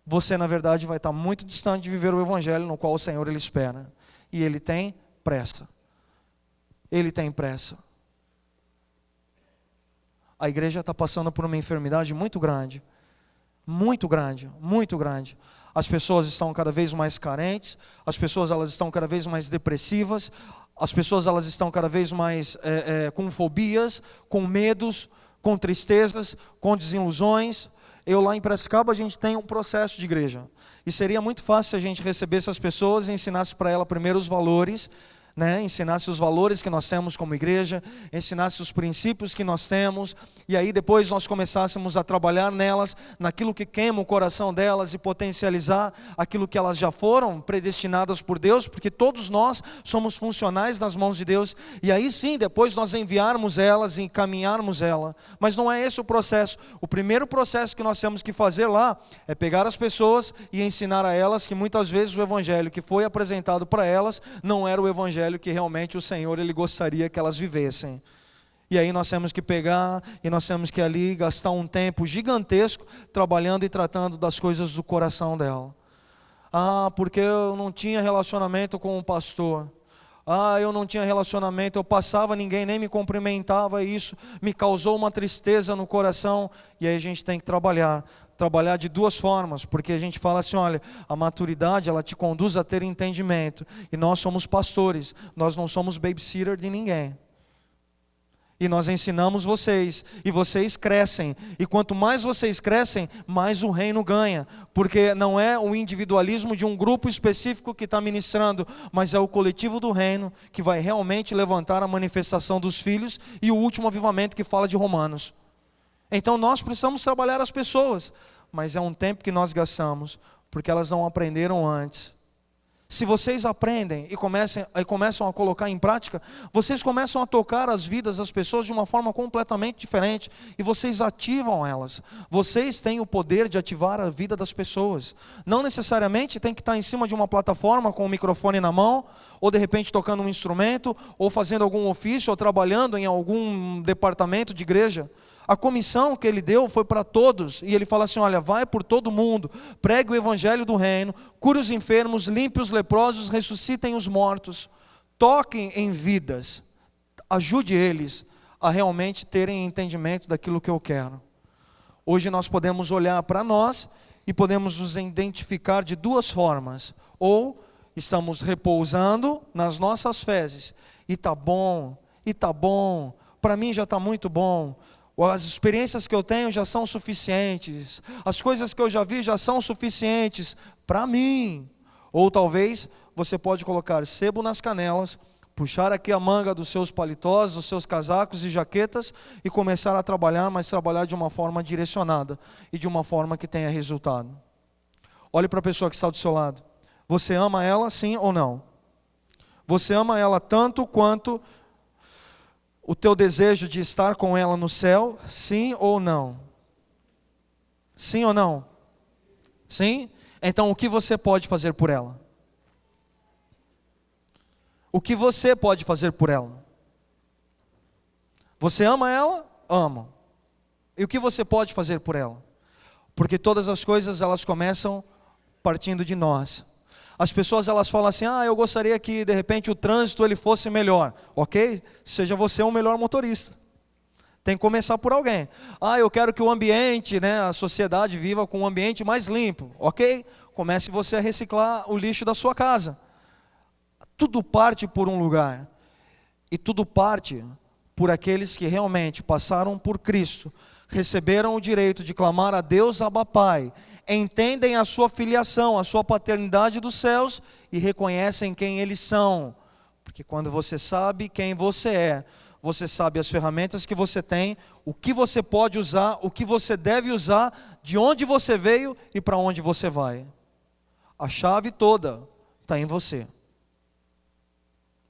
Você na verdade vai estar muito distante de viver o Evangelho no qual o Senhor Ele espera. E Ele tem pressa. Ele tem pressa. A igreja está passando por uma enfermidade muito grande. Muito grande, muito grande. As pessoas estão cada vez mais carentes, as pessoas elas estão cada vez mais depressivas, as pessoas elas estão cada vez mais com fobias, com medos, com tristezas, com desilusões. Eu lá em Piracicaba a gente tem um processo de igreja. E seria muito fácil se a gente recebesse as pessoas e ensinasse para ela primeiro os valores, ensinasse os valores que nós temos como igreja, ensinasse os princípios que nós temos, e aí depois nós começássemos a trabalhar nelas, naquilo que queima o coração delas e potencializar aquilo que elas já foram predestinadas por Deus, porque todos nós somos funcionais nas mãos de Deus, e aí sim depois nós enviarmos elas e encaminharmos ela. Mas não é esse o processo. O primeiro processo que nós temos que fazer lá é pegar as pessoas e ensinar a elas que muitas vezes o evangelho que foi apresentado para elas não era o evangelho que realmente o Senhor Ele gostaria que elas vivessem. E aí nós temos que pegar e nós temos que ali gastar um tempo gigantesco trabalhando e tratando das coisas do coração dela. Porque eu não tinha relacionamento com o pastor. Eu não tinha relacionamento, eu passava, ninguém nem me cumprimentava, e isso me causou uma tristeza no coração. E aí a gente tem que trabalhar de 2 formas, porque a gente fala assim, olha, a maturidade ela te conduz a ter entendimento, e nós somos pastores, nós não somos babysitter de ninguém. E nós ensinamos vocês, e vocês crescem, e quanto mais vocês crescem, mais o reino ganha, porque não é o individualismo de um grupo específico que está ministrando, mas é o coletivo do reino, que vai realmente levantar a manifestação dos filhos, e o último avivamento que fala de Romanos. Então nós precisamos trabalhar as pessoas, mas é um tempo que nós gastamos, porque elas não aprenderam antes. Se vocês aprendem e começam a colocar em prática, vocês começam a tocar as vidas das pessoas de uma forma completamente diferente, e vocês ativam elas. Vocês têm o poder de ativar a vida das pessoas. Não necessariamente tem que estar em cima de uma plataforma com o microfone na mão, ou de repente tocando um instrumento, ou fazendo algum ofício, ou trabalhando em algum departamento de igreja. A comissão que ele deu foi para todos, e ele fala assim, olha, vai por todo mundo, pregue o evangelho do reino, cure os enfermos, limpe os leprosos, ressuscitem os mortos, toquem em vidas, ajude eles a realmente terem entendimento daquilo que eu quero. Hoje nós podemos olhar para nós e podemos nos identificar de duas formas. Ou estamos repousando nas nossas fezes, e tá bom, para mim já está muito bom, as experiências que eu tenho já são suficientes, as coisas que eu já vi já são suficientes para mim. Ou talvez você pode colocar sebo nas canelas, puxar aqui a manga dos seus paletós, dos seus casacos e jaquetas e começar a trabalhar, mas trabalhar de uma forma direcionada e de uma forma que tenha resultado. Olhe para a pessoa que está do seu lado. Você ama ela, sim ou não? Você ama ela tanto quanto o teu desejo de estar com ela no céu, sim ou não? Sim ou não? Sim? Então o que você pode fazer por ela? O que você pode fazer por ela? Você ama ela? Ama. E o que você pode fazer por ela? Porque todas as coisas elas começam partindo de nós. As pessoas elas falam assim: eu gostaria que de repente o trânsito ele fosse melhor. Ok? Seja você um melhor motorista. Tem que começar por alguém. Eu quero que o ambiente, a sociedade viva com um ambiente mais limpo. Ok? Comece você a reciclar o lixo da sua casa. Tudo parte por um lugar. E tudo parte por aqueles que realmente passaram por Cristo, receberam o direito de clamar a Deus Abba Pai, entendem a sua filiação, a sua paternidade dos céus e reconhecem quem eles são. Porque quando você sabe quem você é, você sabe as ferramentas que você tem, o que você pode usar, o que você deve usar, de onde você veio e para onde você vai. A chave toda está em você.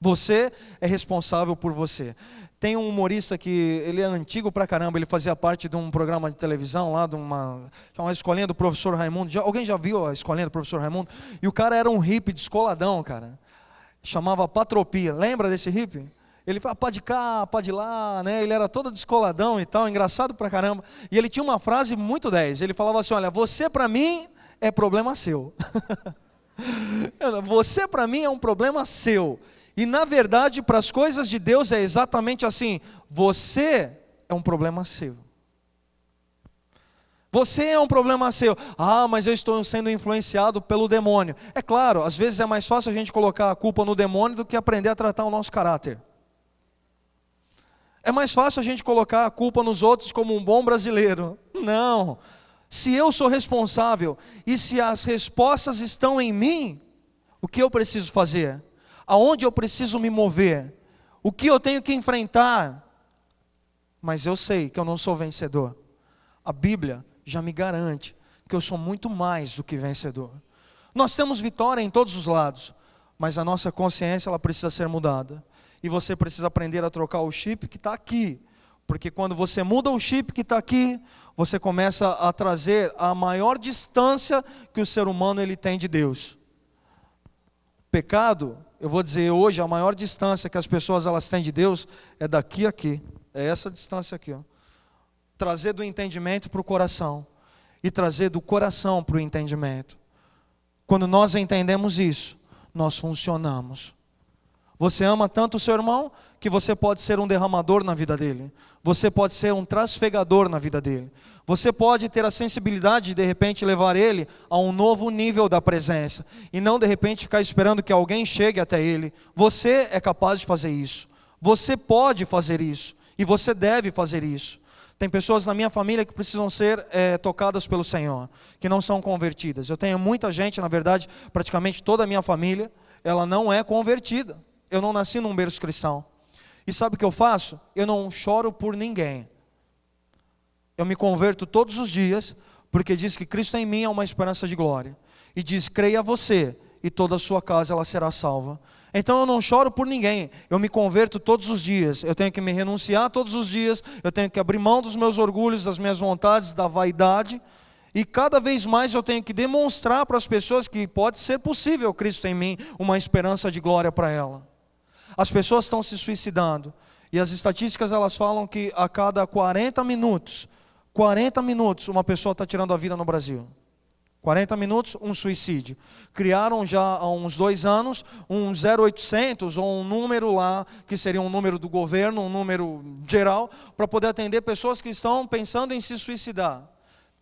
Você é responsável por você. Tem um humorista que ele é antigo pra caramba, ele fazia parte de um programa de televisão lá, de uma escolinha do professor Raimundo. Alguém já viu a escolinha do professor Raimundo? E o cara era um hippie descoladão, cara. Chamava Patropia. Lembra desse hippie? Ele falava pá de cá, pá de lá, Ele era todo descoladão e tal, engraçado pra caramba. E ele tinha uma frase muito 10. Ele falava assim: olha, você pra mim é problema seu. Você pra mim é um problema seu. E na verdade, para as coisas de Deus é exatamente assim. Você é um problema seu. Você é um problema seu. Mas eu estou sendo influenciado pelo demônio. É claro, às vezes é mais fácil a gente colocar a culpa no demônio do que aprender a tratar o nosso caráter. É mais fácil a gente colocar a culpa nos outros como um bom brasileiro. Não. Se eu sou responsável e se as respostas estão em mim, o que eu preciso fazer? Aonde eu preciso me mover? O que eu tenho que enfrentar? Mas eu sei que eu não sou vencedor. A Bíblia já me garante que eu sou muito mais do que vencedor. Nós temos vitória em todos os lados, mas a nossa consciência ela precisa ser mudada. E você precisa aprender a trocar o chip que está aqui. Porque quando você muda o chip que está aqui, você começa a trazer a maior distância que o ser humano ele tem de Deus. Pecado, eu vou dizer hoje, a maior distância que as pessoas elas têm de Deus é daqui a aqui. É essa distância aqui. Trazer do entendimento para o coração. E trazer do coração para o entendimento. Quando nós entendemos isso, nós funcionamos. Você ama tanto o seu irmão que você pode ser um derramador na vida dele. Você pode ser um trasfegador na vida dele. Você pode ter a sensibilidade de repente levar ele a um novo nível da presença. E não de repente ficar esperando que alguém chegue até ele. Você é capaz de fazer isso. Você pode fazer isso. E você deve fazer isso. Tem pessoas na minha família que precisam ser tocadas pelo Senhor. Que não são convertidas. Eu tenho muita gente, na verdade, praticamente toda a minha família, ela não é convertida. Eu não nasci num berço cristão. E sabe o que eu faço? Eu não choro por ninguém. Eu me converto todos os dias, porque diz que Cristo em mim é uma esperança de glória. E diz, creia você, e toda a sua casa ela será salva. Então eu não choro por ninguém, eu me converto todos os dias. Eu tenho que me renunciar todos os dias, eu tenho que abrir mão dos meus orgulhos, das minhas vontades, da vaidade. E cada vez mais eu tenho que demonstrar para as pessoas que pode ser possível Cristo em mim, uma esperança de glória para ela. As pessoas estão se suicidando. E as estatísticas elas falam que a cada 40 minutos, uma pessoa está tirando a vida no Brasil. 40 minutos, um suicídio. Criaram já há uns 2 anos um 0800 ou um número lá, que seria um número do governo, um número geral, para poder atender pessoas que estão pensando em se suicidar.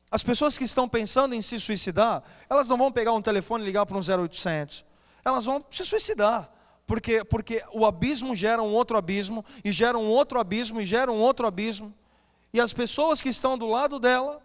As pessoas que estão pensando em se suicidar, elas não vão pegar um telefone e ligar para um 0800. Elas vão se suicidar. Porque o abismo gera um outro abismo, e gera um outro abismo, e gera um outro abismo. E as pessoas que estão do lado dela,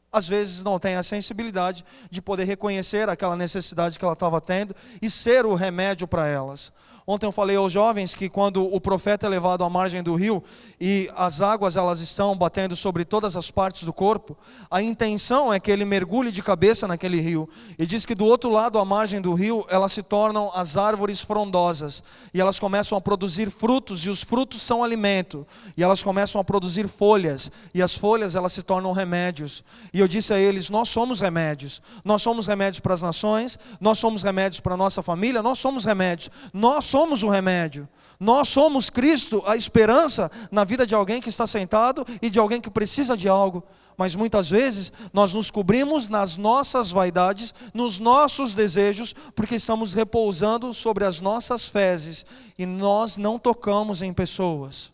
às vezes não têm a sensibilidade de poder reconhecer aquela necessidade que ela estava tendo e ser o remédio para elas. Ontem eu falei aos jovens que quando o profeta é levado à margem do rio e as águas elas estão batendo sobre todas as partes do corpo, a intenção é que ele mergulhe de cabeça naquele rio. E diz que do outro lado, à margem do rio, elas se tornam as árvores frondosas. E elas começam a produzir frutos, e os frutos são alimento. E elas começam a produzir folhas, e as folhas elas se tornam remédios. E eu disse a eles, nós somos remédios. Nós somos remédios para as nações, nós somos remédios para a nossa família, nós somos remédios. Nós somos o remédio. Nós somos Cristo, a esperança na vida de alguém que está sentado e de alguém que precisa de algo. Mas muitas vezes nós nos cobrimos nas nossas vaidades, nos nossos desejos, porque estamos repousando sobre as nossas fezes e nós não tocamos em pessoas.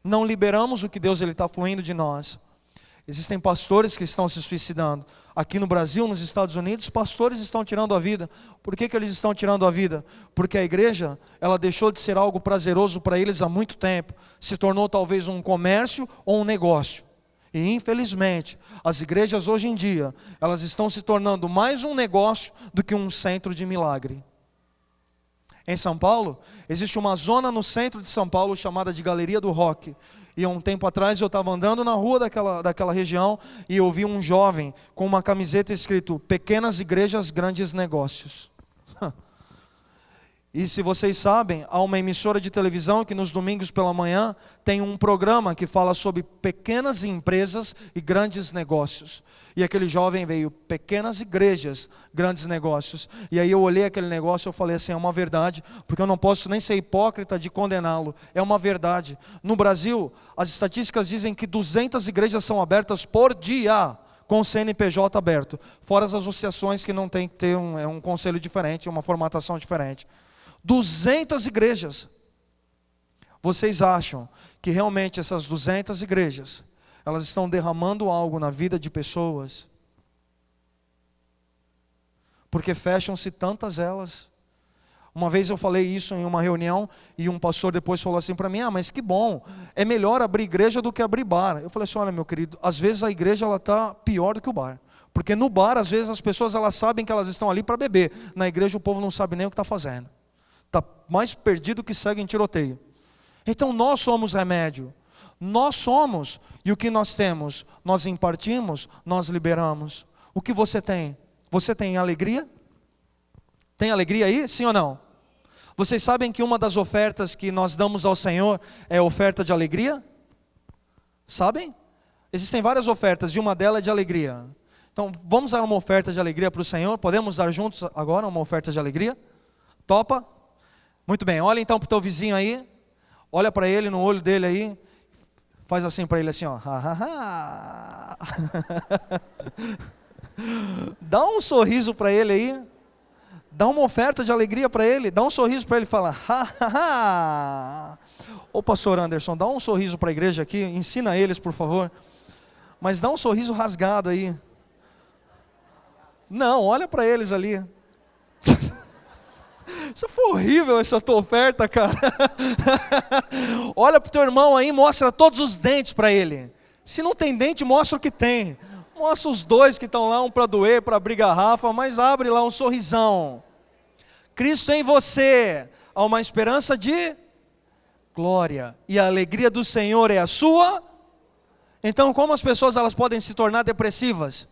Não liberamos o que Deus está fluindo de nós. Existem pastores que estão se suicidando. Aqui no Brasil, nos Estados Unidos, pastores estão tirando a vida. Por que eles estão tirando a vida? Porque a igreja, ela deixou de ser algo prazeroso para eles há muito tempo. Se tornou talvez um comércio ou um negócio. E infelizmente, as igrejas hoje em dia, elas estão se tornando mais um negócio do que um centro de milagre. Em São Paulo, existe uma zona no centro de São Paulo chamada de Galeria do Rock. E há um tempo atrás eu estava andando na rua daquela região e eu vi um jovem com uma camiseta escrito Pequenas Igrejas, Grandes Negócios. E se vocês sabem, há uma emissora de televisão que nos domingos pela manhã tem um programa que fala sobre pequenas empresas e grandes negócios. E aquele jovem veio, pequenas igrejas, grandes negócios. E aí eu olhei aquele negócio e eu falei assim, é uma verdade, porque eu não posso nem ser hipócrita de condená-lo. É uma verdade. No Brasil, as estatísticas dizem que 200 igrejas são abertas por dia, com o CNPJ aberto. Fora as associações que não tem que ter um conselho diferente, uma formatação diferente. 200 igrejas. Vocês acham que realmente essas 200 igrejas, elas estão derramando algo na vida de pessoas? Porque fecham-se tantas elas. Uma vez eu falei isso em uma reunião e um pastor depois falou assim para mim, mas que bom, é melhor abrir igreja do que abrir bar. Eu falei assim, olha meu querido, às vezes a igreja está pior do que o bar. Porque no bar, às vezes as pessoas elas sabem que elas estão ali para beber. Na igreja o povo não sabe nem o que está fazendo. Está mais perdido que segue em tiroteio. Então nós somos remédio. Nós somos. E o que nós temos? Nós impartimos, nós liberamos. O que você tem? Você tem alegria? Tem alegria aí? Sim ou não? Vocês sabem que uma das ofertas que nós damos ao Senhor é a oferta de alegria? Sabem? Existem várias ofertas e uma delas é de alegria. Então vamos dar uma oferta de alegria para o Senhor? Podemos dar juntos agora uma oferta de alegria? Topa? Muito bem, olha então para o teu vizinho aí, olha para ele, no olho dele aí, faz assim para ele assim, ó. Dá um sorriso para ele aí, dá uma oferta de alegria para ele, dá um sorriso para ele e fala, Ô pastor Anderson, dá um sorriso para a igreja aqui, ensina eles por favor, mas dá um sorriso rasgado aí. Não, olha para eles ali. Isso foi horrível, essa tua oferta, cara. Olha para o teu irmão aí, mostra todos os dentes para ele. Se não tem dente, mostra o que tem. Mostra os dois que estão lá, um para doer, para abrir garrafa, mas abre lá um sorrisão. Cristo em você, há uma esperança de glória. E a alegria do Senhor é a sua. Então como as pessoas elas podem se tornar depressivas?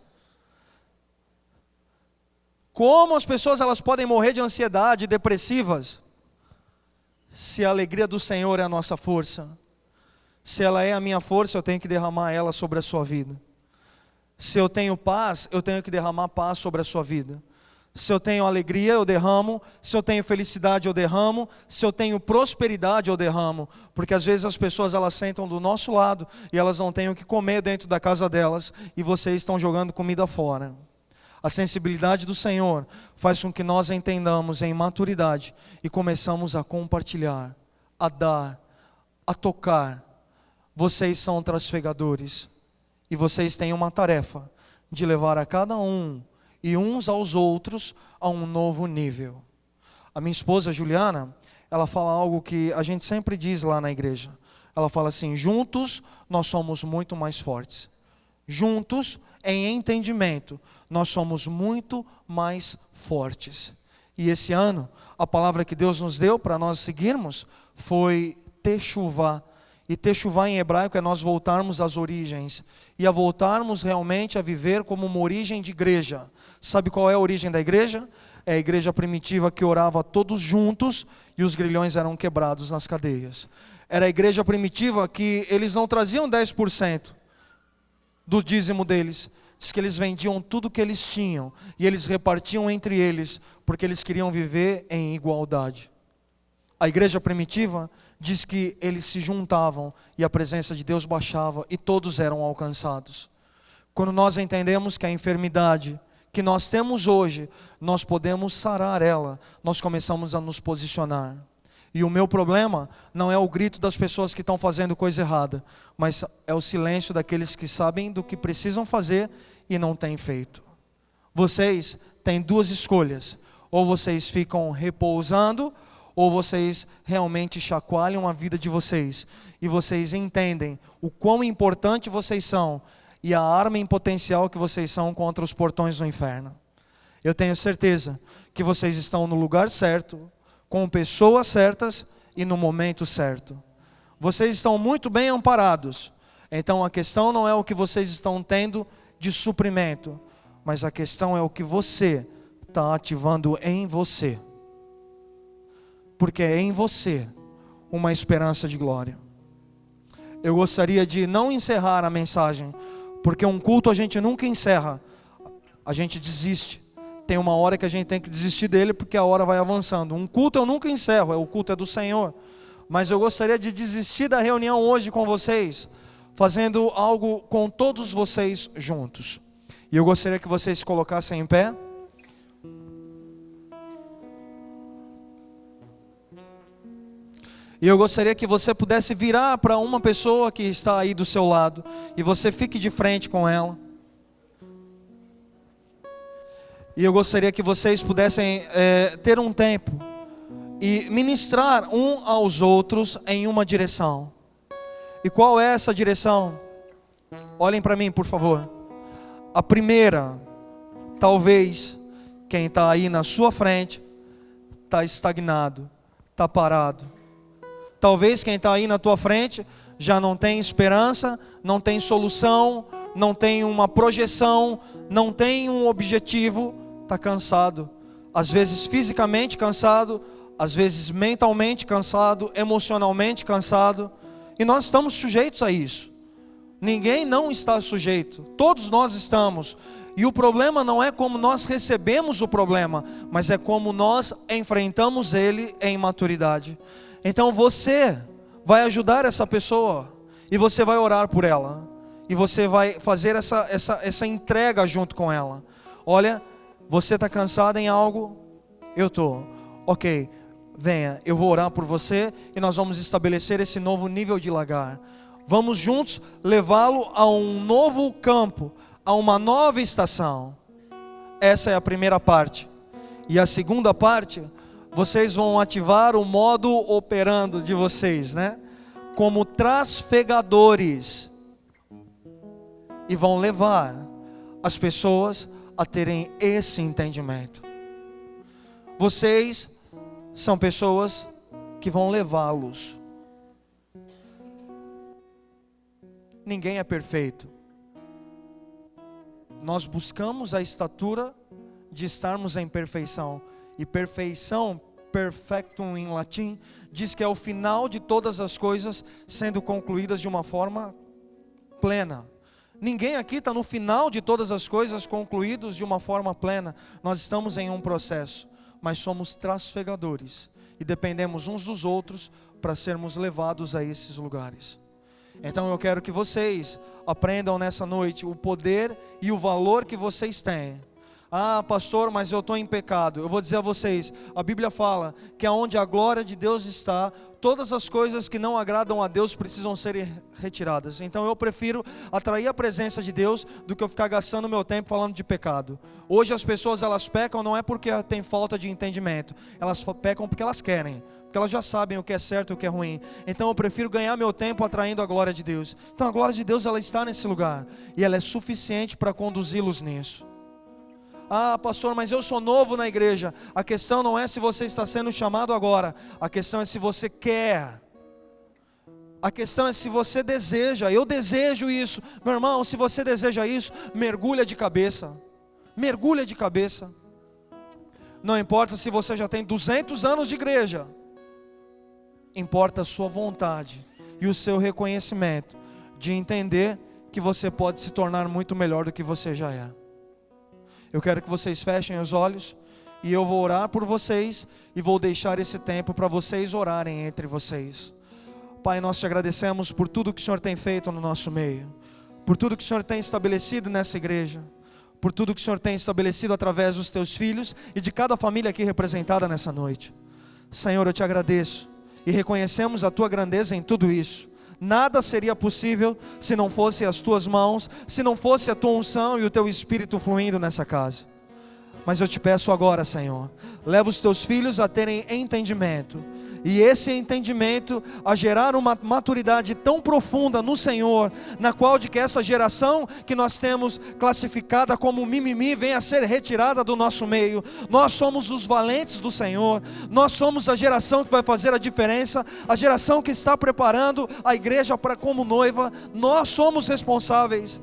Como as pessoas elas podem morrer de ansiedade, depressivas? Se a alegria do Senhor é a nossa força. Se ela é a minha força, eu tenho que derramar ela sobre a sua vida. Se eu tenho paz, eu tenho que derramar paz sobre a sua vida. Se eu tenho alegria, eu derramo. Se eu tenho felicidade, eu derramo. Se eu tenho prosperidade, eu derramo. Porque às vezes as pessoas elas sentam do nosso lado e elas não têm o que comer dentro da casa delas e vocês estão jogando comida fora. A sensibilidade do Senhor faz com que nós entendamos em maturidade e começamos a compartilhar, a dar, a tocar. Vocês são trasfegadores E vocês têm uma tarefa de levar a cada um e uns aos outros a um novo nível. A minha esposa Juliana, ela fala algo que a gente sempre diz lá na igreja. Ela fala assim: juntos nós somos muito mais fortes. Juntos, em entendimento, nós somos muito mais fortes. E esse ano, a palavra que Deus nos deu para nós seguirmos foi Teshuvá. E Teshuvá em hebraico é nós voltarmos às origens. E a voltarmos realmente a viver como uma origem de igreja. Sabe qual é a origem da igreja? É a igreja primitiva que orava todos juntos e os grilhões eram quebrados nas cadeias. Era a igreja primitiva que eles não traziam 10% do dízimo deles. Diz que eles vendiam tudo que eles tinham e eles repartiam entre eles, porque eles queriam viver em igualdade. A igreja primitiva diz que eles se juntavam e a presença de Deus baixava e todos eram alcançados. Quando nós entendemos que a enfermidade que nós temos hoje, nós podemos sarar ela, nós começamos a nos posicionar. E o meu problema não é o grito das pessoas que estão fazendo coisa errada, mas é o silêncio daqueles que sabem do que precisam fazer e não têm feito. Vocês têm duas escolhas: ou vocês ficam repousando, ou vocês realmente chacoalham a vida de vocês, e vocês entendem o quão importante vocês são, e a arma em potencial que vocês são contra os portões do inferno. Eu tenho certeza que vocês estão no lugar certo, com pessoas certas e no momento certo. Vocês estão muito bem amparados. Então a questão não é o que vocês estão tendo de suprimento, mas a questão é o que você está ativando em você. Porque é em você uma esperança de glória. Eu gostaria de não encerrar a mensagem, porque um culto a gente nunca encerra, a gente desiste. Tem uma hora que a gente tem que desistir dele, porque a hora vai avançando. Um culto eu nunca encerro, o culto é do Senhor. Mas eu gostaria de desistir da reunião hoje com vocês, fazendo algo com todos vocês juntos. E eu gostaria que vocês se colocassem em pé. E eu gostaria que você pudesse virar para uma pessoa que está aí do seu lado, e você fique de frente com ela. E eu gostaria que vocês pudessem ter um tempo e ministrar um aos outros em uma direção. E qual é essa direção? Olhem para mim, por favor. A primeira, talvez quem está aí na sua frente está estagnado, está parado. Talvez quem está aí na tua frente já não tem esperança, não tem solução, não tem uma projeção, não tem um objetivo, está cansado. Às vezes fisicamente cansado, às vezes mentalmente cansado, emocionalmente cansado. E nós estamos sujeitos a isso. Ninguém não está sujeito, todos nós estamos. E o problema não é como nós recebemos o problema, mas é como nós enfrentamos ele em maturidade. Então você vai ajudar essa pessoa, e você vai orar por ela, e você vai fazer essa entrega junto com ela. Olha, você está cansado em algo? Eu estou. Ok, venha, eu vou orar por você, e nós vamos estabelecer esse novo nível de lagar. Vamos juntos levá-lo a um novo campo, a uma nova estação. Essa é a primeira parte. E a segunda parte, vocês vão ativar o modo operando de vocês, né? Como trasfegadores. E vão levar as pessoas a terem esse entendimento. Vocês são pessoas que vão levá-los. Ninguém é perfeito. Nós buscamos a estatura de estarmos em perfeição. E perfeição, perfectum em latim, diz que é o final de todas as coisas sendo concluídas de uma forma plena. Ninguém aqui está no final de todas as coisas concluídas de uma forma plena. Nós estamos em um processo, mas somos trasfegadores e dependemos uns dos outros para sermos levados a esses lugares. Então eu quero que vocês aprendam nessa noite o poder e o valor que vocês têm. Ah, pastor, mas eu estou em pecado. Eu vou dizer a vocês, a Bíblia fala que aonde a glória de Deus está, todas as coisas que não agradam a Deus precisam ser retiradas. Então eu prefiro atrair a presença de Deus do que eu ficar gastando meu tempo falando de pecado. Hoje as pessoas, elas pecam não é porque tem falta de entendimento, elas pecam porque elas querem, porque elas já sabem o que é certo e o que é ruim. Então eu prefiro ganhar meu tempo atraindo a glória de Deus. Então a glória de Deus, ela está nesse lugar, e ela é suficiente para conduzi-los nisso. Ah, pastor, mas eu sou novo na igreja. A questão não é se você está sendo chamado agora, a questão é se você quer. A questão é se você deseja. Eu desejo isso. Meu irmão, se você deseja isso, mergulha de cabeça. Mergulha de cabeça. Não importa se você já tem 200 anos de igreja, importa a sua vontade e o seu reconhecimento de entender que você pode se tornar muito melhor do que você já é. Eu quero que vocês fechem os olhos, e eu vou orar por vocês, e vou deixar esse tempo para vocês orarem entre vocês. Pai, nós te agradecemos por tudo que o Senhor tem feito no nosso meio, por tudo que o Senhor tem estabelecido nessa igreja, por tudo que o Senhor tem estabelecido através dos teus filhos e de cada família aqui representada nessa noite. Senhor, eu te agradeço, e reconhecemos a tua grandeza em tudo isso. Nada seria possível se não fosse as tuas mãos, se não fosse a tua unção e o teu Espírito fluindo nessa casa. Mas eu te peço agora, Senhor, leva os teus filhos a terem entendimento, e esse entendimento a gerar uma maturidade tão profunda no Senhor, na qual de que essa geração que nós temos classificada como mimimi venha a ser retirada do nosso meio. Nós somos os valentes do Senhor, nós somos a geração que vai fazer a diferença, a geração que está preparando a igreja para como noiva. Nós somos responsáveis,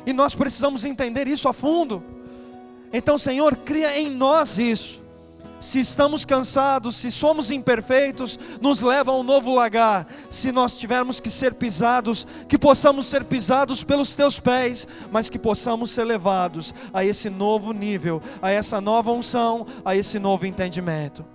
e nós precisamos entender isso a fundo. Então, Senhor, cria em nós isso. Se estamos cansados, se somos imperfeitos, nos leva a um novo lagar. Se nós tivermos que ser pisados, que possamos ser pisados pelos teus pés, mas que possamos ser levados a esse novo nível, a essa nova unção, a esse novo entendimento.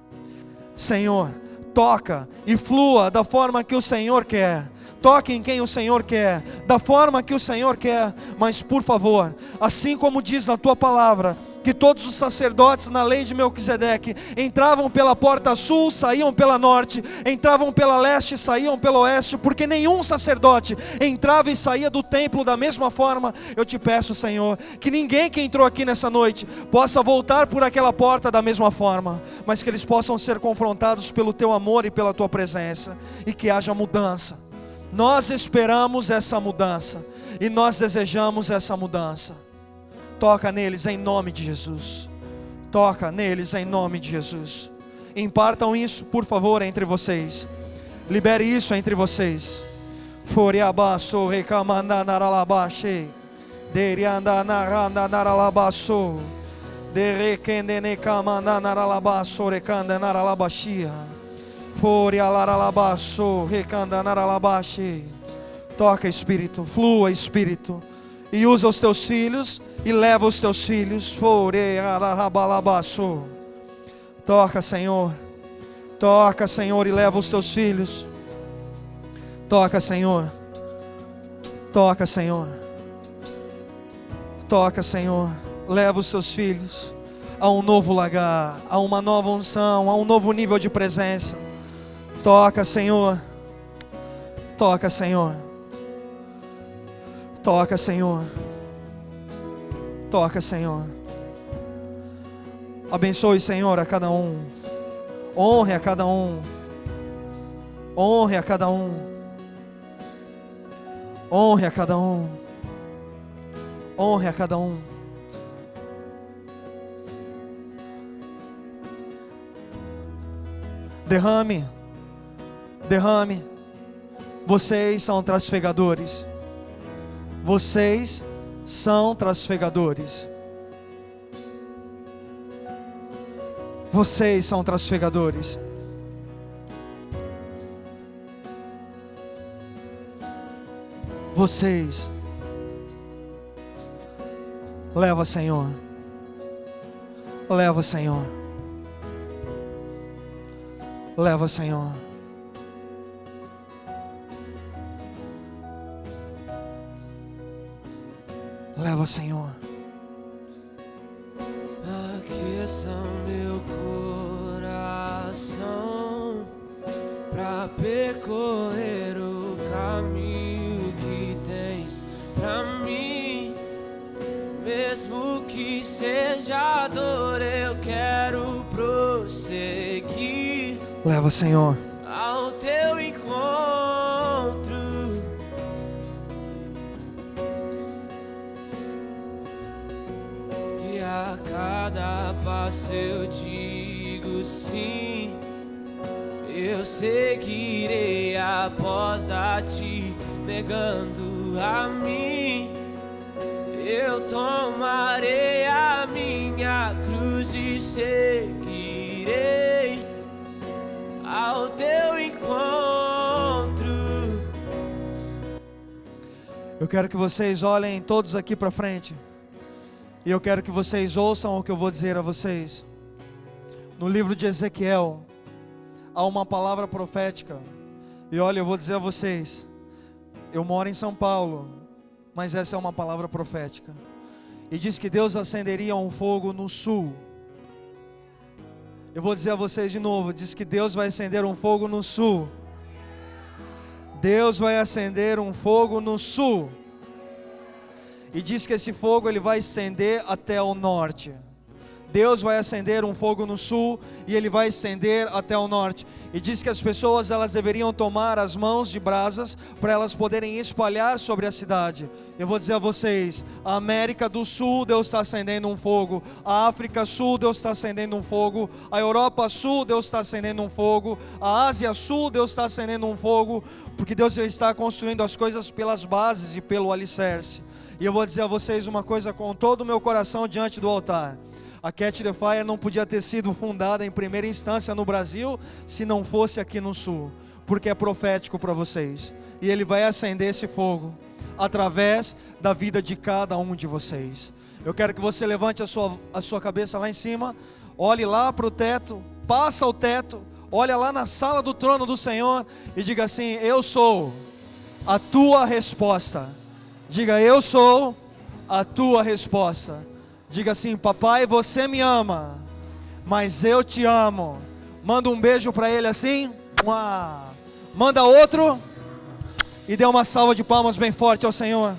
Senhor, toca e flua da forma que o Senhor quer. Toque em quem o Senhor quer, da forma que o Senhor quer. Mas por favor, assim como diz na tua palavra, que todos os sacerdotes na lei de Melquisedeque entravam pela porta sul, saíam pela norte, entravam pela leste, saíam pelo oeste, porque nenhum sacerdote entrava e saía do templo da mesma forma. Eu te peço, Senhor, que ninguém que entrou aqui nessa noite possa voltar por aquela porta da mesma forma, mas que eles possam ser confrontados pelo teu amor e pela tua presença, e que haja mudança. Nós esperamos essa mudança, e nós desejamos essa mudança. Toca neles em nome de Jesus. Toca neles em nome de Jesus. Impartam isso, por favor, entre vocês. Libere isso entre vocês. Foriabaço, recamandanaralabaxe, deriandanarandarabaço, derekendenekamandanaralabaço, recandanaralabaxia, forialaralabaço, recandanaralabaxe. Toca, Espírito, flua, Espírito, e usa os teus filhos, e leva os teus filhos. Toca, Senhor. Toca, Senhor, e leva os teus filhos. Toca, Senhor. Toca, Senhor. Toca, Senhor. Leva os teus filhos a um novo lagar, a uma nova unção, a um novo nível de presença. Toca, Senhor. Toca, Senhor. Toca, Senhor. Toca, Senhor. Abençoe, Senhor, a cada um. Honre a cada um. Honre a cada um. Honre a cada um. Honre a cada um. Derrame. Derrame. Vocês são trasfegadores. Vocês são trasfegadores. Vocês são trasfegadores. Vocês. Leva, Senhor. Leva, Senhor. Leva, Senhor. Leva, Senhor. a percorrer o caminho que tens pra mim. Mesmo que seja dor, eu quero prosseguir. Leva, Senhor, ao teu encontro. E a cada passo eu digo sim. Eu seguirei após a ti, negando a mim. Eu tomarei a minha cruz e seguirei ao teu encontro. eu quero que vocês olhem todos aqui para frente. E eu quero que vocês ouçam o que eu vou dizer a vocês. No livro de Ezequiel, há uma palavra profética. E olha, eu vou dizer a vocês, eu moro em São Paulo, mas essa é uma palavra profética. E diz que Deus acenderia um fogo no sul. Eu vou dizer a vocês de novo, diz que Deus vai acender um fogo no sul. Deus vai acender um fogo no sul. E diz que esse fogo ele vai acender até o norte. Deus vai acender um fogo no sul e ele vai acender até o norte. E diz que as pessoas elas deveriam tomar as mãos de brasas para elas poderem espalhar sobre a cidade. Eu vou dizer a vocês, a América do Sul Deus está acendendo um fogo, a África Sul Deus está acendendo um fogo, a Europa Sul Deus está acendendo um fogo, a Ásia Sul Deus está acendendo um fogo, porque Deus ele está construindo as coisas pelas bases e pelo alicerce. E eu vou dizer a vocês uma coisa com todo o meu coração diante do altar. A Catch the Fire não podia ter sido fundada em primeira instância no Brasil se não fosse aqui no Sul, porque é profético para vocês, e Ele vai acender esse fogo através da vida de cada um de vocês. Eu quero que você levante a sua cabeça lá em cima, olhe lá para o teto, passa o teto, olha lá na sala do trono do Senhor e diga assim: eu sou a tua resposta. Diga: eu sou a tua resposta. Diga assim: papai, você me ama, mas eu te amo. Manda um beijo para ele assim. Manda outro. E dê uma salva de palmas bem forte ao Senhor.